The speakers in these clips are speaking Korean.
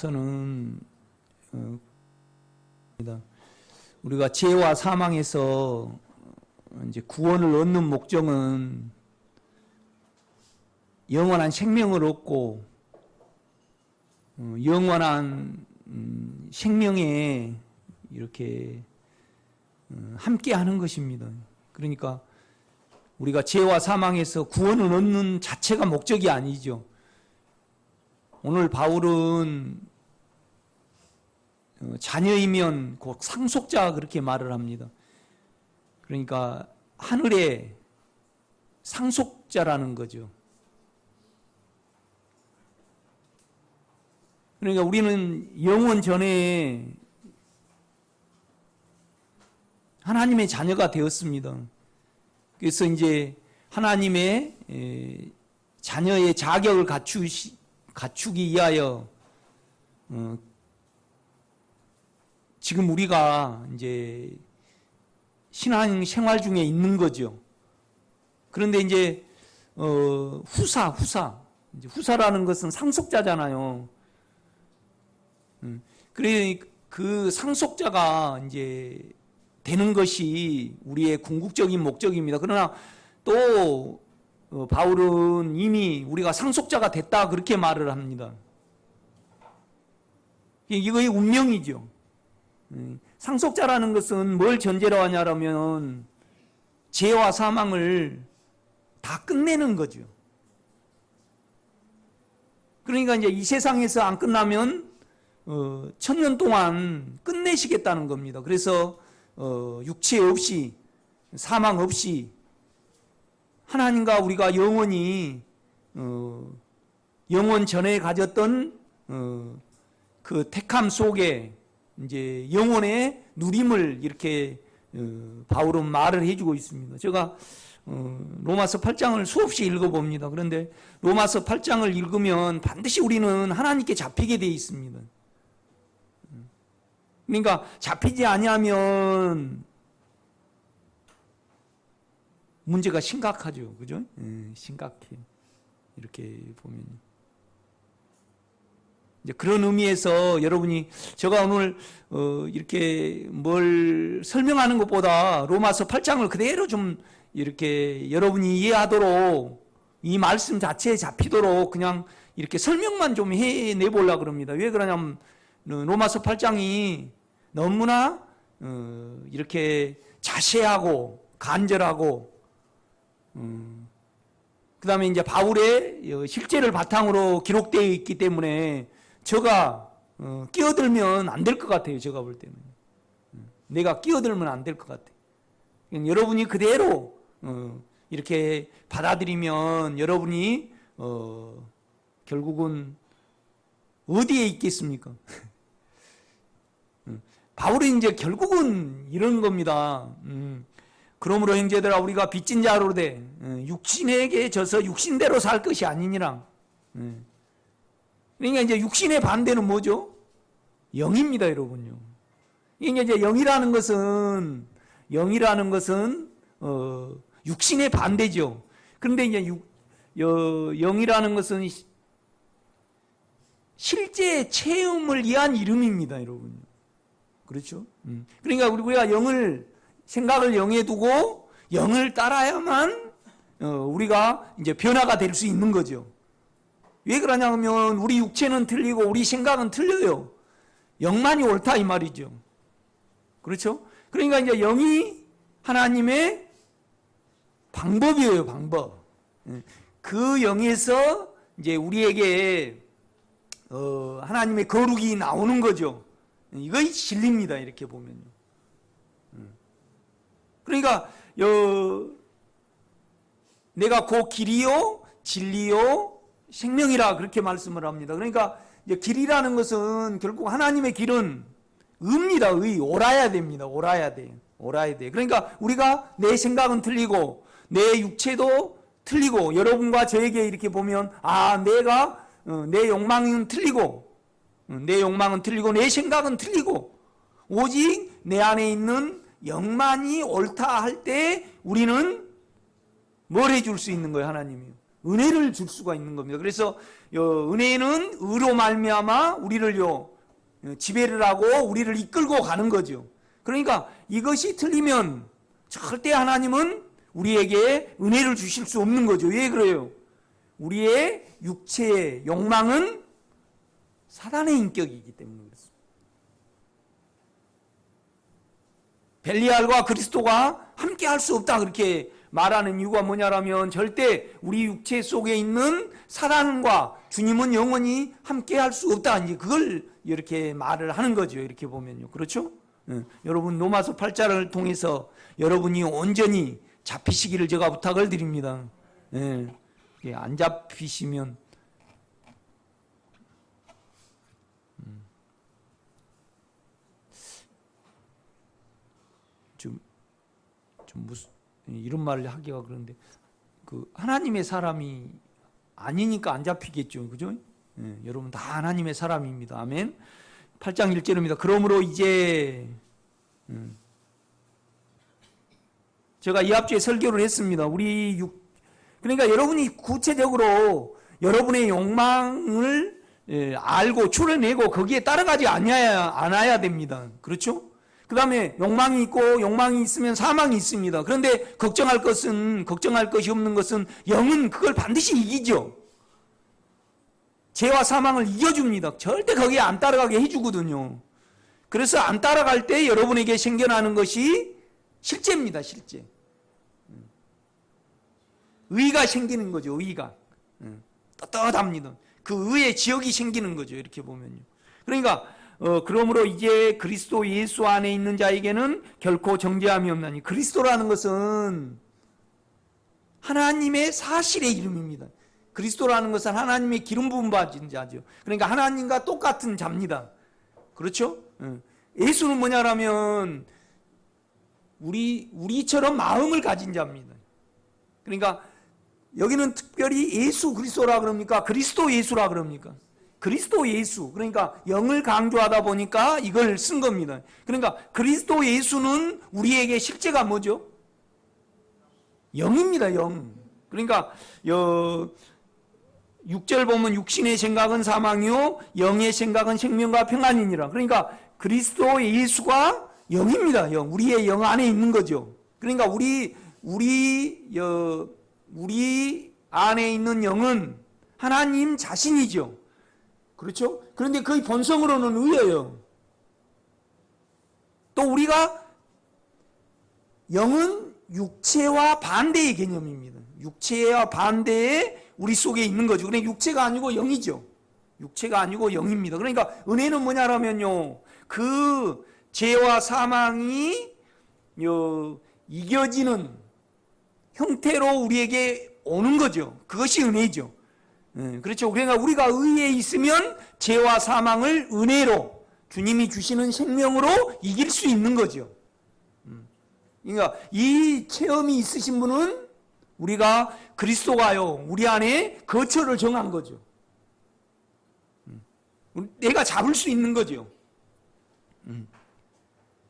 나서는 우리가 죄와 사망에서 이제 구원을 얻는 목적은 영원한 생명을 얻고 영원한 생명에 이렇게 함께 하는 것입니다. 그러니까 우리가 죄와 사망에서 구원을 얻는 자체가 목적이 아니죠. 오늘 바울은 자녀이면 곧 상속자 그렇게 말을 합니다. 그러니까 하늘의 상속자라는 거죠. 그러니까 우리는 영원 전에 하나님의 자녀가 되었습니다. 그래서 이제 하나님의 자녀의 자격을 갖추기 위하여 지금 우리가 이제 신앙 생활 중에 있는 거죠. 그런데 이제 후사라는 것은 상속자잖아요. 그래 그 상속자가 이제 되는 것이 우리의 궁극적인 목적입니다. 그러나 또 바울은 이미 우리가 상속자가 됐다 그렇게 말을 합니다. 이거의 운명이죠. 상속자라는 것은 뭘 전제로 하냐면 죄와 사망을 다 끝내는 거죠. 그러니까 이제 이 세상에서 안 끝나면 1000년 동안 끝내시겠다는 겁니다. 그래서 육체 없이 사망 없이 하나님과 우리가 영원히 영원 전에 가졌던 그 택함 속에 이제 영원의 누림을 이렇게 바울은 말을 해주고 있습니다. 제가 로마서 8장을 수없이 읽어봅니다. 그런데 로마서 8장을 읽으면 반드시 우리는 하나님께 잡히게 되어 있습니다. 그러니까 잡히지 아니하면 문제가 심각하죠. 그죠? 심각해. 이렇게 보면. 이제 그런 의미에서 여러분이 제가 오늘 이렇게 뭘 설명하는 것보다 로마서 8장을 그대로 좀 이렇게 여러분이 이해하도록 이 말씀 자체에 잡히도록 그냥 이렇게 설명만 좀 해내보려고 그럽니다. 왜 그러냐면 로마서 8장이 너무나 이렇게 자세하고 간절하고 그 다음에 이제 바울의 실제를 바탕으로 기록되어 있기 때문에 제가 끼어들면 안 될 것 같아요. 제가 볼 때는 내가 끼어들면 안 될 것 같아요. 여러분이 그대로 이렇게 받아들이면 여러분이 결국은 어디에 있겠습니까? 바울이 이제 결국은 이런 겁니다. 그러므로 형제들아 우리가 빚진 자로 돼 육신에게 져서 육신대로 살 것이 아니니라. 그러니까 이제 육신의 반대는 뭐죠? 영입니다, 여러분요. 이게 이제 영이라는 것은 육신의 반대죠. 그런데 이제 영이라는 것은 실제 체험을 위한 이름입니다, 여러분. 그렇죠? 그러니까 우리가 생각을 영에 두고 영을 따라야만 우리가 이제 변화가 될 수 있는 거죠. 왜 그러냐면 우리 육체는 틀리고 우리 생각은 틀려요. 영만이 옳다 이 말이죠. 그렇죠? 그러니까 이제 영이 하나님의 방법이에요, 방법. 그 영에서 이제 우리에게 하나님의 거룩이 나오는 거죠. 이것이 진리입니다, 이렇게 보면요. 그러니까 내가 곧 길이요 진리요 생명이라 그렇게 말씀을 합니다. 그러니까 이제 길이라는 것은 결국 하나님의 길은 의입니다. 의. 옳아야 됩니다. 옳아야 돼요. 그러니까 우리가 내 생각은 틀리고 내 육체도 틀리고 여러분과 저에게 이렇게 보면 내가 내 욕망은 틀리고 내 생각은 틀리고 오직 내 안에 있는 영만이 옳다 할 때 우리는 뭘 해줄 수 있는 거예요, 하나님이? 은혜를 줄 수가 있는 겁니다. 그래서 은혜는 의로 말미암아 우리를 지배를 하고 우리를 이끌고 가는 거죠. 그러니까 이것이 틀리면 절대 하나님은 우리에게 은혜를 주실 수 없는 거죠. 왜 그래요? 우리의 육체의 욕망은 사단의 인격이기 때문에 그렇습니다. 벨리알과 그리스도가 함께 할 수 없다 그렇게 말하는 이유가 뭐냐라면 절대 우리 육체 속에 있는 사단과 주님은 영원히 함께 할 수 없다. 이제 그걸 이렇게 말을 하는 거죠. 이렇게 보면요. 그렇죠? 여러분 로마서 8장을 통해서 여러분이 온전히 잡히시기를 제가 부탁을 드립니다. 안 잡히시면 좀 무슨 이런 말을 하기가 그런데 하나님의 사람이 아니니까 안 잡히겠죠. 그죠? 여러분 다 하나님의 사람입니다. 아멘. 8장 1절입니다. 그러므로 이제 제가 이 앞주에 설교를 했습니다. 그러니까 여러분이 구체적으로 여러분의 욕망을 알고 추려내고 거기에 따라가지 않아야 됩니다. 그렇죠? 그 다음에 욕망이 있고 욕망이 있으면 사망이 있습니다. 그런데 걱정할 것이 없는 것은 영은 그걸 반드시 이기죠. 죄와 사망을 이겨줍니다. 절대 거기에 안 따라가게 해주거든요. 그래서 안 따라갈 때 여러분에게 생겨나는 것이 실제입니다. 실제. 의가 생기는 거죠. 의가. 떳떳합니다. 그 의의 지역이 생기는 거죠. 이렇게 보면요. 그러니까 그러므로 이제 그리스도 예수 안에 있는 자에게는 결코 정죄함이 없나니. 그리스도라는 것은 하나님의 사실의 이름입니다. 그리스도라는 것은 하나님의 기름 부음 받은 자죠. 그러니까 하나님과 똑같은 자입니다. 그렇죠? 예수는 뭐냐라면 우리처럼 마음을 가진 자입니다. 그러니까 여기는 특별히 예수 그리스도라 그럽니까? 그리스도 예수라 그럽니까? 그리스도 예수. 그러니까 영을 강조하다 보니까 이걸 쓴 겁니다. 그러니까 그리스도 예수는 우리에게 실제가 뭐죠? 영입니다. 영. 그러니까 6절 보면 육신의 생각은 사망이요 영의 생각은 생명과 평안이니라. 그러니까 그리스도 예수가 영입니다. 영. 우리의 영 안에 있는 거죠. 그러니까 우리 안에 있는 영은 하나님 자신이죠. 그렇죠? 그런데 그의 본성으로는 의예요. 또 우리가 영은 육체와 반대의 개념입니다. 육체와 반대의 우리 속에 있는 거죠. 그러니까 육체가 아니고 영이죠. 육체가 아니고 영입니다. 그러니까 은혜는 뭐냐라면요. 그 죄와 사망이 이겨지는 형태로 우리에게 오는 거죠. 그것이 은혜죠. 그렇죠. 그러니까 우리가 의에 있으면 죄와 사망을 은혜로 주님이 주시는 생명으로 이길 수 있는 거죠. 그러니까 이 체험이 있으신 분은 우리가 그리스도가요 우리 안에 거처를 정한 거죠. 내가 잡을 수 있는 거죠.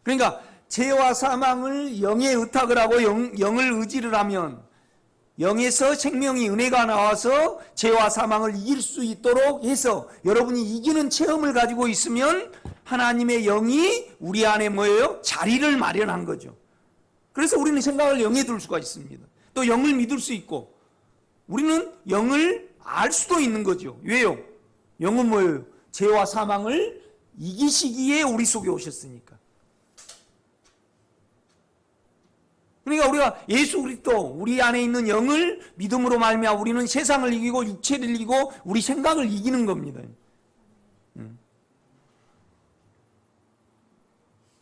그러니까 죄와 사망을 영에 의탁을 하고 영을 의지를 하면 영에서 생명이 은혜가 나와서 죄와 사망을 이길 수 있도록 해서 여러분이 이기는 체험을 가지고 있으면 하나님의 영이 우리 안에 뭐예요? 자리를 마련한 거죠. 그래서 우리는 생각을 영에 둘 수가 있습니다. 또 영을 믿을 수 있고 우리는 영을 알 수도 있는 거죠. 왜요? 영은 뭐예요? 죄와 사망을 이기시기에 우리 속에 오셨으니까. 그러니까 우리가 예수 그리스도 우리 안에 있는 영을 믿음으로 말미암아 우리는 세상을 이기고 육체를 이기고 우리 생각을 이기는 겁니다.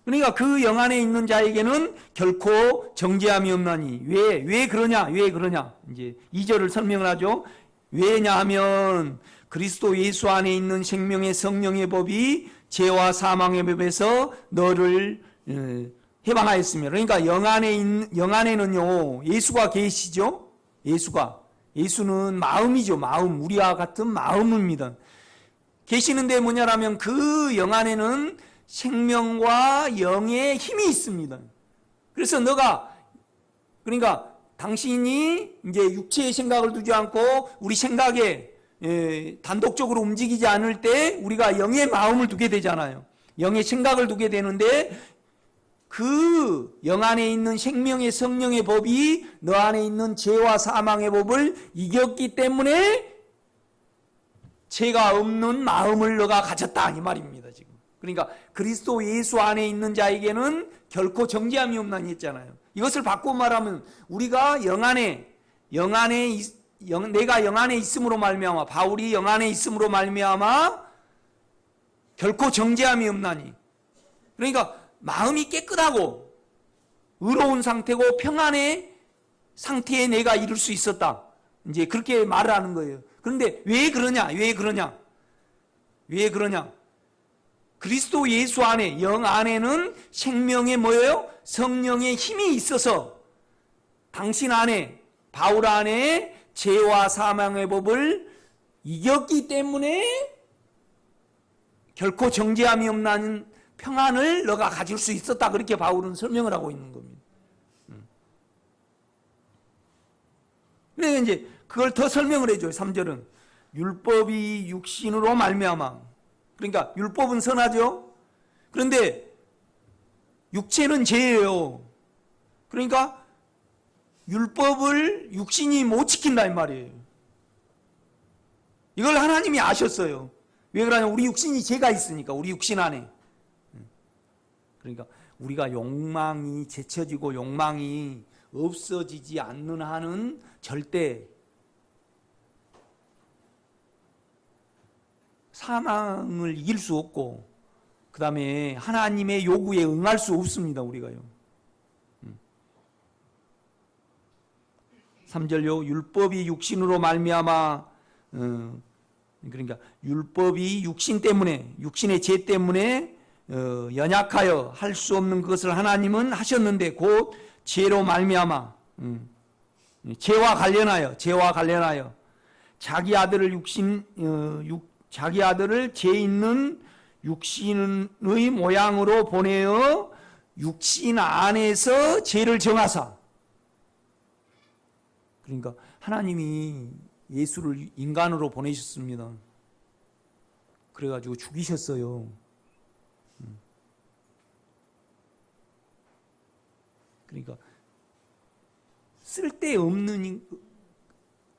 그러니까 그 영 안에 있는 자에게는 결코 정죄함이 없나니. 왜 그러냐? 이제 2절을 설명을 하죠. 왜냐 하면 그리스도 예수 안에 있는 생명의 성령의 법이 죄와 사망의 법에서 너를 해방하였으며. 그러니까 영 안에는요 예수가 계시죠. 예수는 마음이죠. 마음. 우리와 같은 마음입니다. 계시는데 뭐냐라면 그 영 안에는 생명과 영의 힘이 있습니다. 그래서 그러니까 당신이 이제 육체의 생각을 두지 않고 우리 생각에 단독적으로 움직이지 않을 때 우리가 영의 마음을 두게 되잖아요. 영의 생각을 두게 되는데 그 영 안에 있는 생명의 성령의 법이 너 안에 있는 죄와 사망의 법을 이겼기 때문에 죄가 없는 마음을 너가 가졌다 이 말입니다. 지금 그러니까 그리스도 예수 안에 있는 자에게는 결코 정죄함이 없나니 했잖아요. 이것을 바꿔 말하면 우리가 내가 영 안에 있음으로 말미암아, 바울이 영 안에 있음으로 말미암아 결코 정죄함이 없나니. 그러니까 마음이 깨끗하고 의로운 상태고 평안의 상태에 내가 이룰 수 있었다. 이제 그렇게 말을 하는 거예요. 그런데 왜 그러냐? 그리스도 예수 안에, 영 안에는 생명의 뭐예요? 성령의 힘이 있어서 당신 안에, 바울 안에 죄와 사망의 법을 이겼기 때문에 결코 정죄함이 없는 평안을 너가 가질 수 있었다. 그렇게 바울은 설명을 하고 있는 겁니다. 그래서 이제 그걸 더 설명을 해줘요. 3절은 율법이 육신으로 말미암아. 그러니까 율법은 선하죠. 그런데 육체는 죄예요. 그러니까 율법을 육신이 못 지킨다 이 말이에요. 이걸 하나님이 아셨어요. 왜 그러냐면 우리 육신이 죄가 있으니까, 우리 육신 안에. 그러니까 우리가 욕망이 제쳐지고 욕망이 없어지지 않는 한은 절대 사망을 이길 수 없고 그 다음에 하나님의 요구에 응할 수 없습니다. 우리가요. 3절요. 율법이 육신으로 말미암아 그러니까 율법이 육신 때문에, 육신의 죄 때문에 연약하여 할 수 없는 것을 하나님은 하셨는데 곧 죄로 말미암아 죄와 관련하여 자기 아들을 자기 아들을 죄 있는 육신의 모양으로 보내어 육신 안에서 죄를 정하사. 그러니까 하나님이 예수를 인간으로 보내셨습니다. 그래가지고 죽이셨어요. 그러니까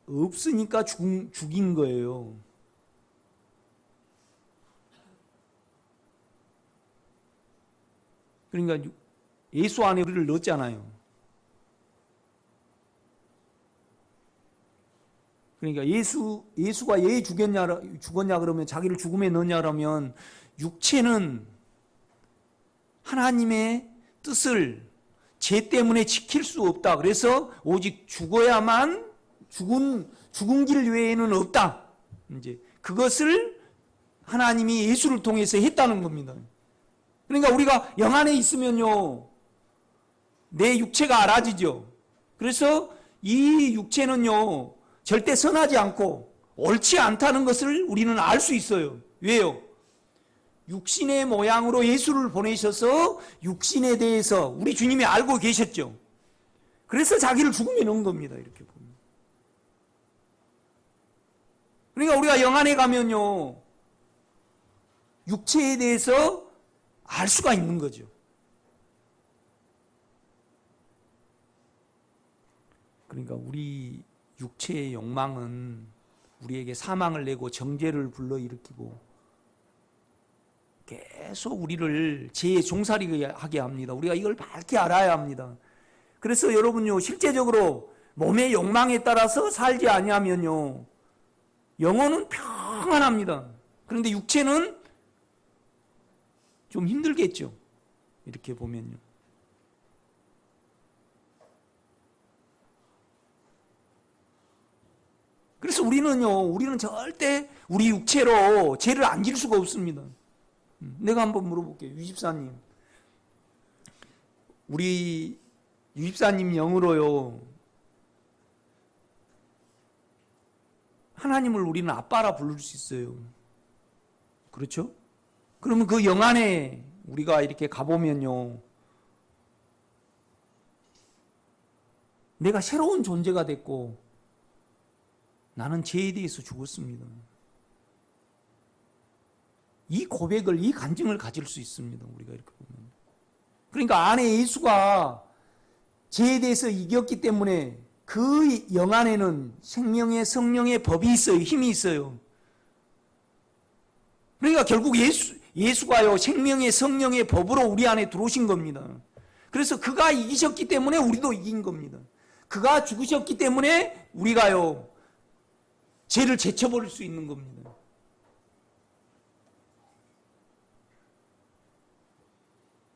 없으니까 죽인 거예요. 그러니까 예수 안에 우리를 넣었잖아요. 그러니까 예수가 왜 죽었냐 그러면, 자기를 죽음에 넣었냐 그러면 육체는 하나님의 뜻을 죄 때문에 지킬 수 없다. 그래서 오직 죽어야만, 죽은 길 외에는 없다. 이제 그것을 하나님이 예수를 통해서 했다는 겁니다. 그러니까 우리가 영 안에 있으면요, 내 육체가 알아지죠. 그래서 이 육체는요, 절대 선하지 않고 옳지 않다는 것을 우리는 알 수 있어요. 왜요? 육신의 모양으로 예수를 보내셔서 육신에 대해서 우리 주님이 알고 계셨죠. 그래서 자기를 죽음에 넣은 겁니다. 이렇게 보면. 그러니까 우리가 영 안에 가면요, 육체에 대해서 알 수가 있는 거죠. 그러니까 우리 육체의 욕망은 우리에게 사망을 내고 정죄를 불러일으키고 계속 우리를 죄에 종살이하게 합니다. 우리가 이걸 밝게 알아야 합니다. 그래서 여러분요, 실제적으로 몸의 욕망에 따라서 살지 아니하면요, 영혼은 평안합니다. 그런데 육체는 좀 힘들겠죠. 이렇게 보면요. 그래서 우리는 절대 우리 육체로 죄를 안 질 수가 없습니다. 내가 한번 물어볼게요. 유집사님. 우리 유집사님 영으로요, 하나님을 우리는 아빠라 부를 수 있어요. 그렇죠? 그러면 그 영 안에 우리가 이렇게 가보면요, 내가 새로운 존재가 됐고 나는 죄에 대해서 죽었습니다. 이 고백을, 이 간증을 가질 수 있습니다. 우리가 이렇게 보면. 그러니까 안에 예수가 죄에 대해서 이겼기 때문에 그 영 안에는 생명의 성령의 법이 있어요. 힘이 있어요. 그러니까 결국 예수가요, 생명의 성령의 법으로 우리 안에 들어오신 겁니다. 그래서 그가 이기셨기 때문에 우리도 이긴 겁니다. 그가 죽으셨기 때문에 우리가요, 죄를 제쳐버릴 수 있는 겁니다.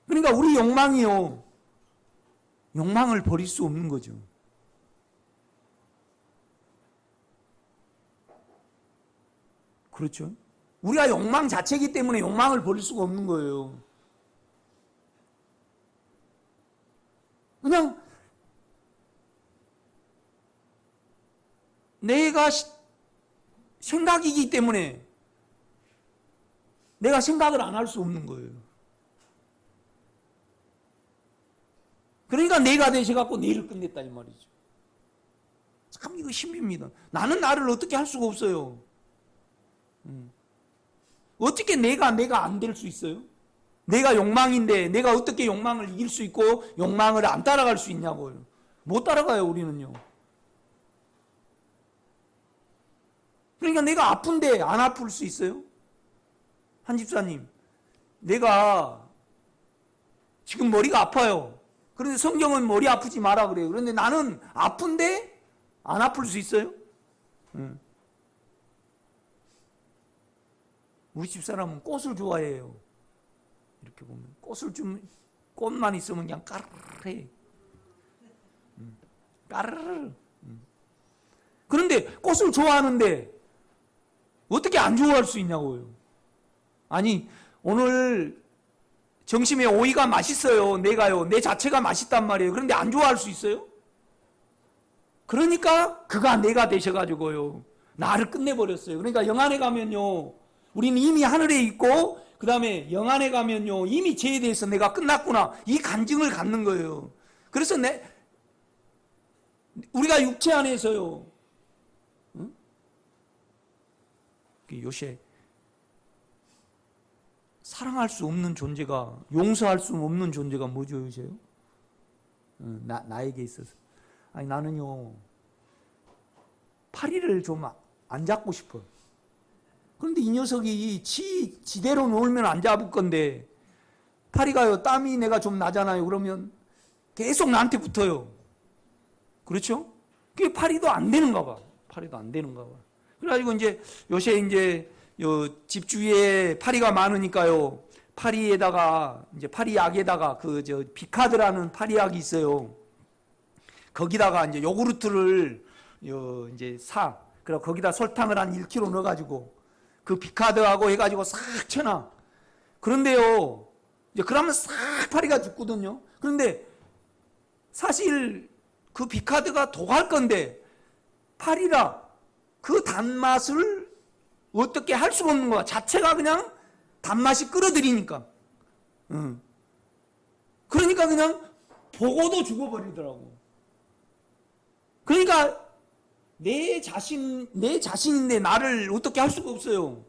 그러니까 우리 욕망이요, 욕망을 버릴 수 없는 거죠. 그렇죠? 우리가 욕망 자체이기 때문에 욕망을 버릴 수가 없는 거예요. 그냥 내가 생각이기 때문에 내가 생각을 안 할 수 없는 거예요. 그러니까 내가 되셔갖고 내를 끝냈다 이 말이죠. 참 이거 신비입니다. 나는 나를 어떻게 할 수가 없어요. 어떻게 내가 안 될 수 있어요? 내가 욕망인데 내가 어떻게 욕망을 이길 수 있고 욕망을 안 따라갈 수 있냐고요. 못 따라가요, 우리는요. 그러니까 내가 아픈데 안 아플 수 있어요? 한 집사님, 내가 지금 머리가 아파요. 그런데 성경은 머리 아프지 마라 그래요. 그런데 나는 아픈데 안 아플 수 있어요? 우리 집사람은 꽃을 좋아해요. 이렇게 보면 꽃만 있으면 그냥 까르르해. 까르르. 그런데 꽃을 좋아하는데 어떻게 안 좋아할 수 있냐고요. 아니, 오늘 점심에 오이가 맛있어요. 내 자체가 맛있단 말이에요. 그런데 안 좋아할 수 있어요? 그러니까 그가 내가 되셔가지고요, 나를 끝내버렸어요. 그러니까 영안에 가면요, 우리는 이미 하늘에 있고 그 다음에 영안에 가면요, 이미 죄에 대해서 내가 끝났구나, 이 간증을 갖는 거예요. 그래서 우리가 육체 안에서요, 요새 사랑할 수 없는 존재가, 용서할 수 없는 존재가 뭐죠, 요새요? 나에게 있어서. 아니, 나는요, 파리를 좀 안 잡고 싶어. 그런데 이 녀석이 지대로 놀면 안 잡을 건데, 파리가요, 땀이 내가 좀 나잖아요. 그러면 계속 나한테 붙어요. 그렇죠? 그게 파리도 안 되는가 봐. 그래가지고 요새 집 주위에 파리가 많으니까요, 파리에다가, 파리약에다가 비카드라는 파리약이 있어요. 거기다가 요구르트를 그리고 거기다 설탕을 한 1kg 넣어가지고 그 비카드하고 해가지고 싹 쳐놔. 그런데요, 그러면 싹 파리가 죽거든요. 그런데 사실 그 비카드가 독할 건데 파리라 그 단맛을 어떻게 할 수가 없는 거야. 자체가 그냥 단맛이 끌어들이니까. 그러니까 그냥 보고도 죽어버리더라고. 그러니까 내 자신인데 나를 어떻게 할 수가 없어요.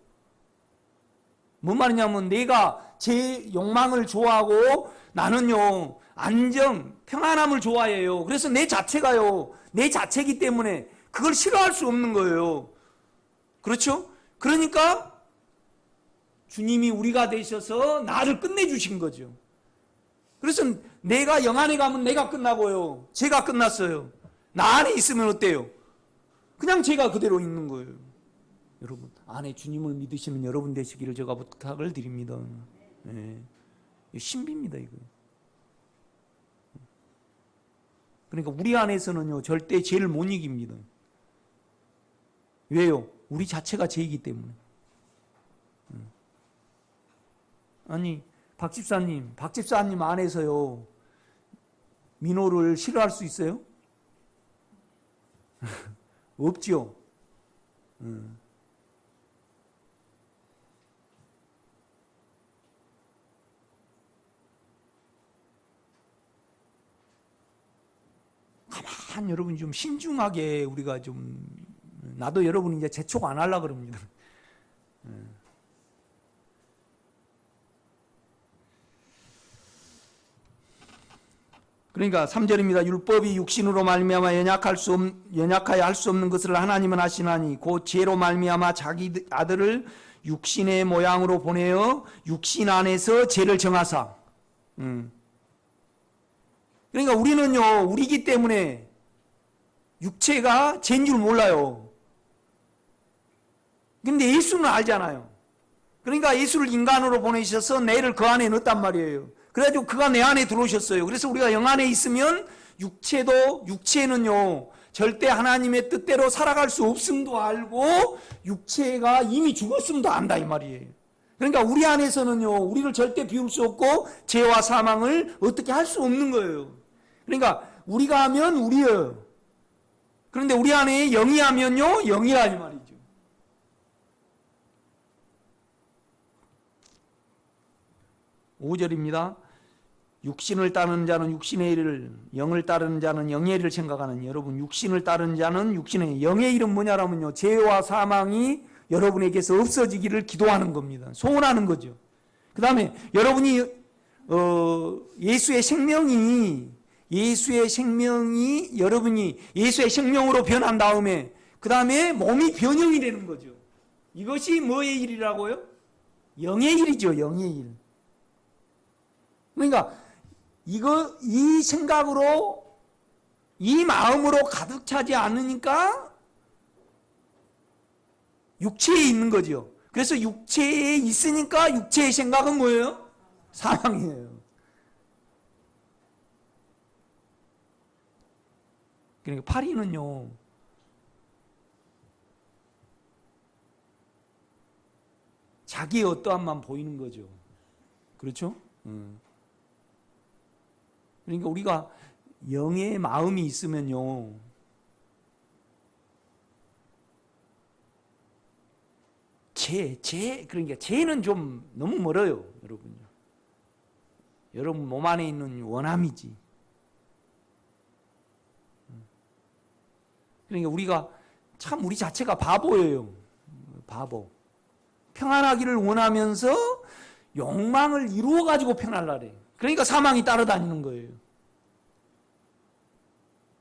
뭔 말이냐면, 내가 제 욕망을 좋아하고 나는요, 안정, 평안함을 좋아해요. 그래서 내 자체이기 때문에 그걸 싫어할 수 없는 거예요. 그렇죠? 그러니까 주님이 우리가 되셔서 나를 끝내주신 거죠. 그래서 내가 영안에 가면 내가 끝나고요, 제가 끝났어요. 나 안에 있으면 어때요? 그냥 제가 그대로 있는 거예요. 여러분, 안에 주님을 믿으시는 여러분 되시기를 제가 부탁을 드립니다. 네. 신비입니다, 이거. 그러니까 우리 안에서는요, 절대 죄를 못 이깁니다. 왜요? 우리 자체가 죄이기 때문에. 아니, 박 집사님 안에서요, 민호를 싫어할 수 있어요? 없죠. 참 여러분 좀 신중하게 우리가 좀, 나도 여러분 이제 재촉 안 하려고 그럽니다. 그러니까 3절입니다. 율법이 육신으로 말미암아 연약하여 할 수 없는 것을 하나님은 하시나니 곧 죄로 말미암아 자기 아들을 육신의 모양으로 보내어 육신 안에서 죄를 정하사. 그러니까 우리는요, 우리기 때문에 육체가 죄인 줄 몰라요. 근데 예수는 알잖아요. 그러니까 예수를 인간으로 보내셔서 내를 그 안에 넣었단 말이에요. 그래가지고 그가 내 안에 들어오셨어요. 그래서 우리가 영 안에 있으면 육체는요, 절대 하나님의 뜻대로 살아갈 수 없음도 알고 육체가 이미 죽었음도 안다 이 말이에요. 그러니까 우리 안에서는요, 우리를 절대 비울 수 없고 죄와 사망을 어떻게 할 수 없는 거예요. 그러니까 우리가 하면 우리예요. 그런데 우리 안에 영이 하면요, 영이라 이 말이죠. (5절입니다) 육신을 따르는 자는 육신의 일을, 영을 따르는 자는 영의 일을 생각하는. 여러분, 육신을 따르는 자는 육신의 일, 영의 일은 뭐냐라면요, 죄와 사망이 여러분에게서 없어지기를 기도하는 겁니다. 소원하는 거죠. 그 다음에 여러분이 예수의 생명이 여러분이 예수의 생명으로 변한 다음에 그 다음에 몸이 변형이 되는 거죠. 이것이 뭐의 일이라고요? 영의 일이죠. 영의 일. 그러니까 이 생각으로, 이 마음으로 가득 차지 않으니까 육체에 있는 거죠. 그래서 육체에 있으니까 육체의 생각은 뭐예요? 사망이에요. 그러니까 파리는요, 자기의 어떠함만 보이는 거죠. 그렇죠? 그러니까 우리가 영의 마음이 있으면요, 그러니까 죄는 좀 너무 멀어요, 여러분요. 여러분 몸 안에 있는 원함이지. 그러니까 우리가 참 우리 자체가 바보예요. 바보. 평안하기를 원하면서 욕망을 이루어가지고 평안하래. 그러니까 사망이 따라다니는 거예요.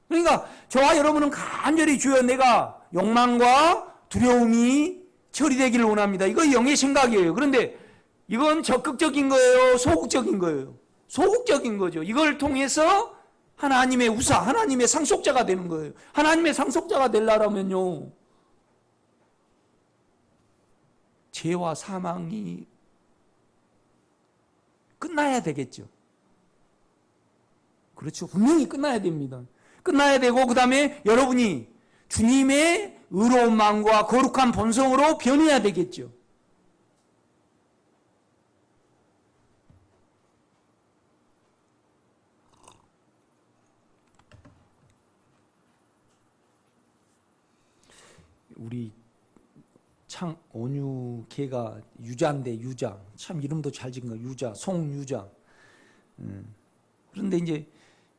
그러니까 저와 여러분은 간절히 주여 내가 욕망과 두려움이 처리되기를 원합니다. 이거 영의 생각이에요. 그런데 이건 적극적인 거예요? 소극적인 거예요? 소극적인 거죠. 이걸 통해서 하나님의 우사, 하나님의 상속자가 되는 거예요. 하나님의 상속자가 되려면요, 죄와 사망이 끝나야 되겠죠. 그렇죠. 분명히 끝나야 됩니다. 끝나야 되고 그 다음에 여러분이 주님의 의로운 마음과 거룩한 본성으로 변해야 되겠죠. 우리 온유 개가 유자인데, 유자. 참 이름도 잘 지은 거, 유자, 송유자. 그런데 이제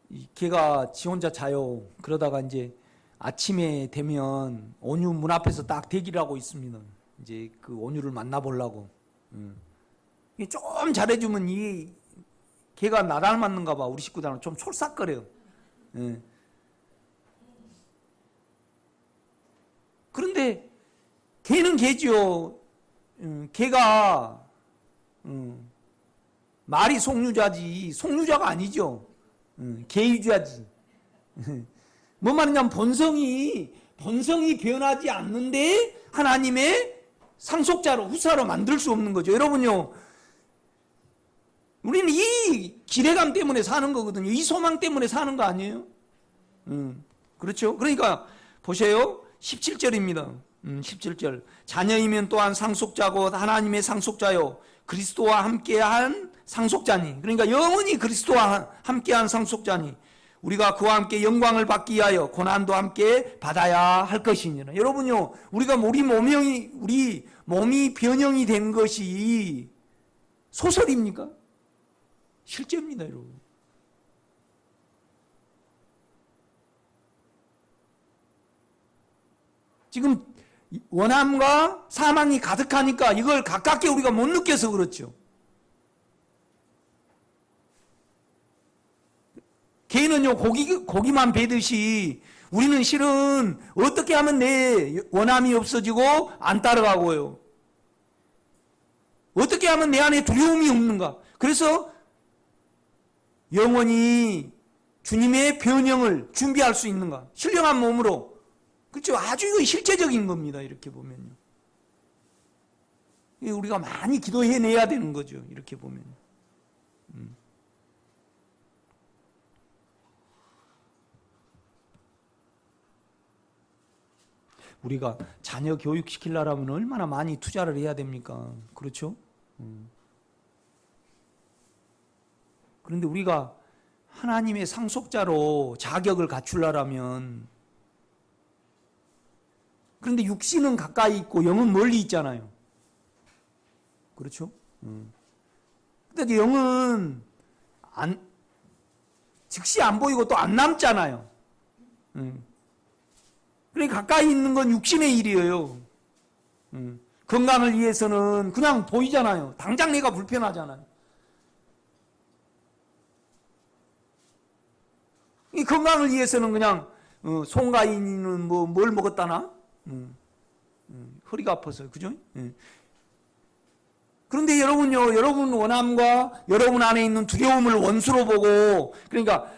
이 개가 지 혼자 자요. 그러다가 이제 아침에 되면 온유 문 앞에서 딱 대기를 하고 있습니다. 이제 그 온유를 만나보려고. 좀 잘해주면 이 개가 나 닮았는가 봐. 우리 식구들은 좀 촐싹거려요. 그런데 개는 개죠. 개가 말이 송유자지 송유자가 아니죠. 개유자지. 뭔 말이냐면 본성이 변하지 않는데 하나님의 상속자로, 후사로 만들 수 없는 거죠. 여러분요, 우리는 이 기대감 때문에 사는 거거든요. 이 소망 때문에 사는 거 아니에요? 그렇죠? 그러니까 보세요. 17절입니다. 17절. 자녀이면 또한 상속자고 하나님의 상속자요 그리스도와 함께한 상속자니. 그러니까 영원히 그리스도와 함께한 상속자니 우리가 그와 함께 영광을 받기 위하여 고난도 함께 받아야 할 것이니라. 여러분요, 우리 몸이 변형이 된 것이 소설입니까? 실제입니다, 여러분. 지금 원함과 사망이 가득하니까 이걸 가깝게 우리가 못 느껴서 그렇죠. 개는요, 고기만 베듯이 우리는 실은 어떻게 하면 내 원함이 없어지고 안 따라가고요. 어떻게 하면 내 안에 두려움이 없는가. 그래서 영원히 주님의 변형을 준비할 수 있는가. 신령한 몸으로. 그렇죠. 아주 이거 실제적인 겁니다. 이렇게 보면요. 우리가 많이 기도해내야 되는 거죠. 이렇게 보면. 우리가 자녀 교육시키려면 얼마나 많이 투자를 해야 됩니까? 그렇죠? 그런데 우리가 하나님의 상속자로 자격을 갖추려면, 그런데 육신은 가까이 있고 영은 멀리 있잖아요. 그렇죠? 근데 영은 즉시 안 보이고 또 안 남잖아요. 그러니까 가까이 있는 건 육신의 일이에요. 건강을 위해서는 그냥 보이잖아요. 당장 내가 불편하잖아요. 이 건강을 위해서는 그냥 송가인은 뭘 먹었다나 허리가 아파서 그죠? 그런데 여러분요, 여러분 원함과 여러분 안에 있는 두려움을 원수로 보고, 그러니까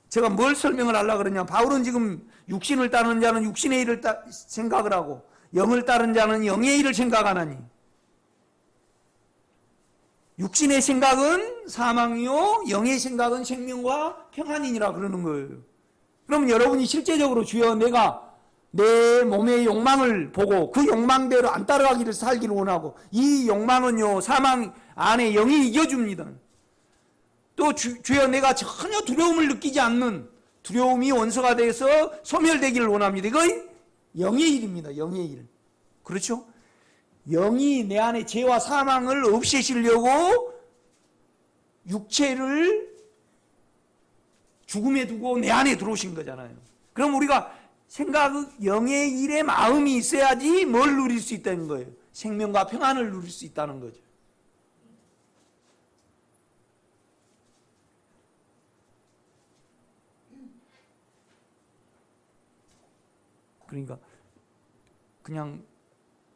제가 뭘 설명을 하려고 그러냐. 바울은 지금 육신을 따르는 자는 육신의 일을 생각을 하고 영을 따르는 자는 영의 일을 생각하나니 육신의 생각은 사망이요 영의 생각은 생명과 평안이니라 그러는 거예요. 그럼 여러분이 실제적으로 주여 내가 내 몸의 욕망을 보고 그 욕망대로 안 따라가기를 살기를 원하고, 이 욕망은요 사망 안에 영이 이겨줍니다. 또 주여 내가 전혀 두려움을 느끼지 않는, 두려움이 원수가 돼서 소멸되기를 원합니다. 이건 영의 일입니다. 영의 일. 그렇죠? 영이 내 안에 죄와 사망을 없애시려고 육체를 죽음에 두고 내 안에 들어오신 거잖아요. 그럼 우리가 영의 일에 마음이 있어야지 뭘 누릴 수 있다는 거예요. 생명과 평안을 누릴 수 있다는 거죠. 그러니까 그냥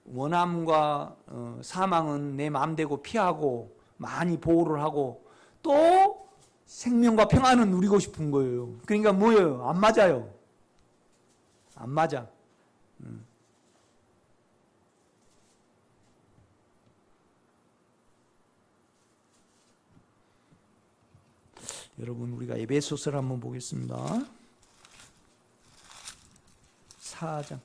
원함과 사망은 내 마음대로 피하고 많이 보호를 하고 또 생명과 평안은 누리고 싶은 거예요. 그러니까 뭐예요? 안 맞아요. 안 맞아. 여러분 우리가 에베소서를 한번 보겠습니다. 4장.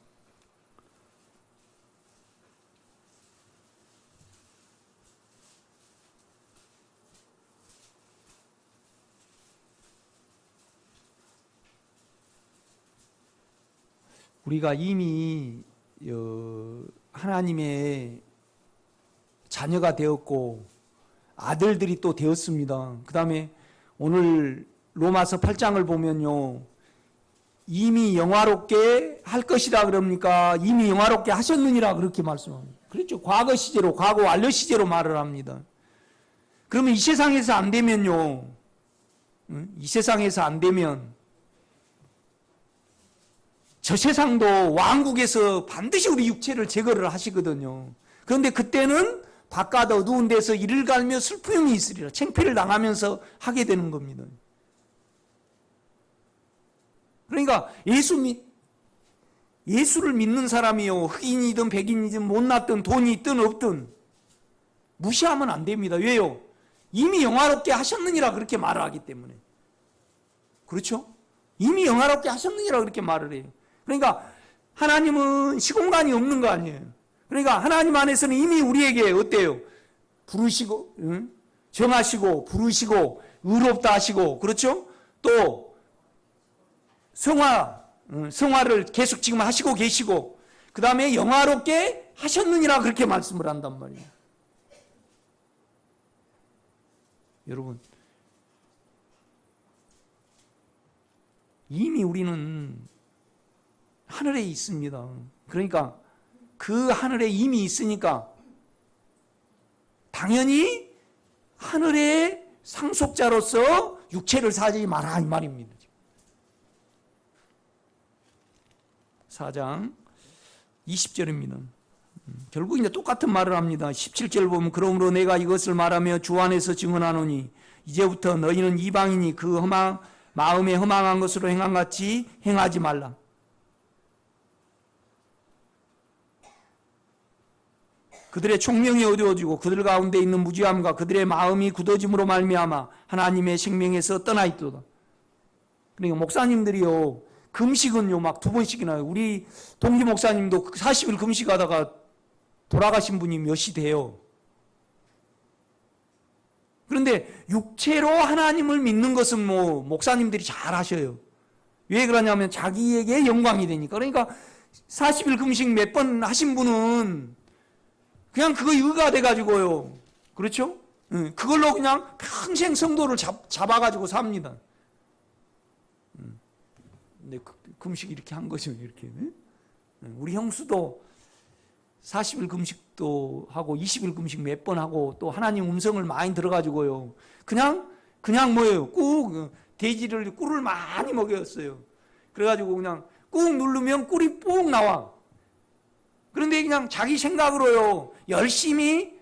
우리가 이미 하나님의 자녀가 되었고 아들들이 또 되었습니다. 그 다음에 오늘 로마서 8장을 보면요, 이미 영화롭게 할 것이라 그럽니까? 이미 영화롭게 하셨느니라 그렇게 말씀합니다. 그렇죠. 과거 시제로, 과거 완료 시제로 말을 합니다. 그러면 이 세상에서 안 되면요, 이 세상에서 안 되면 저 세상도 왕국에서 반드시 우리 육체를 제거를 하시거든요. 그런데 그때는 바깥 어두운 데서 이를 갈며 슬픔이 있으리라. 창피를 당하면서 하게 되는 겁니다. 그러니까 예수를 믿는 사람이요, 흑인이든 백인이든 못났든 돈이 있든 없든 무시하면 안 됩니다. 왜요? 이미 영화롭게 하셨느니라 그렇게 말을 하기 때문에. 그렇죠? 이미 영화롭게 하셨느니라 그렇게 말을 해요. 그러니까 하나님은 시공간이 없는 거 아니에요. 그러니까 하나님 안에서는 이미 우리에게 어때요? 부르시고, 정하시고, 부르시고, 의롭다 하시고, 그렇죠? 또 성화를 계속 지금 하시고 계시고, 그 다음에 영화롭게 하셨느니라 그렇게 말씀을 한단 말이에요. 여러분, 이미 우리는 하늘에 있습니다. 그러니까 그 하늘에 이미 있으니까 당연히 하늘의 상속자로서 육체를 사지 마라 이 말입니다. 4장 20절입니다. 결국 이제 똑같은 말을 합니다. 17절 보면 그러므로 내가 이것을 말하며 주 안에서 증언하노니 이제부터 너희는 이방인이 그 마음에 허망한 것으로 행한 같이 행하지 말라. 그들의 총명이 어두워지고 그들 가운데 있는 무지함과 그들의 마음이 굳어짐으로 말미암아 하나님의 생명에서 떠나 있도다. 그러니까 목사님들이요 금식은요 막 2번씩이나 해요. 우리 동기 목사님도 40일 금식하다가 돌아가신 분이 몇이 돼요. 그런데 육체로 하나님을 믿는 것은 뭐 목사님들이 잘 하셔요. 왜 그러냐면 자기에게 영광이 되니까. 그러니까 40일 금식 몇 번 하신 분은 그냥 그거 의가 돼가지고요. 그렇죠? 그걸로 그냥 평생 성도를 잡아가지고 삽니다. 근데 금식 이렇게 한 거죠. 이렇게. 우리 형수도 40일 금식도 하고 20일 금식 몇 번 하고 또 하나님 음성을 많이 들어가지고요. 그냥 뭐예요? 꾹 돼지를 꿀을 많이 먹였어요. 그래가지고 그냥 꾹 누르면 꿀이 ปุ๊ 나와. 그런데 그냥 자기 생각으로요. 열심히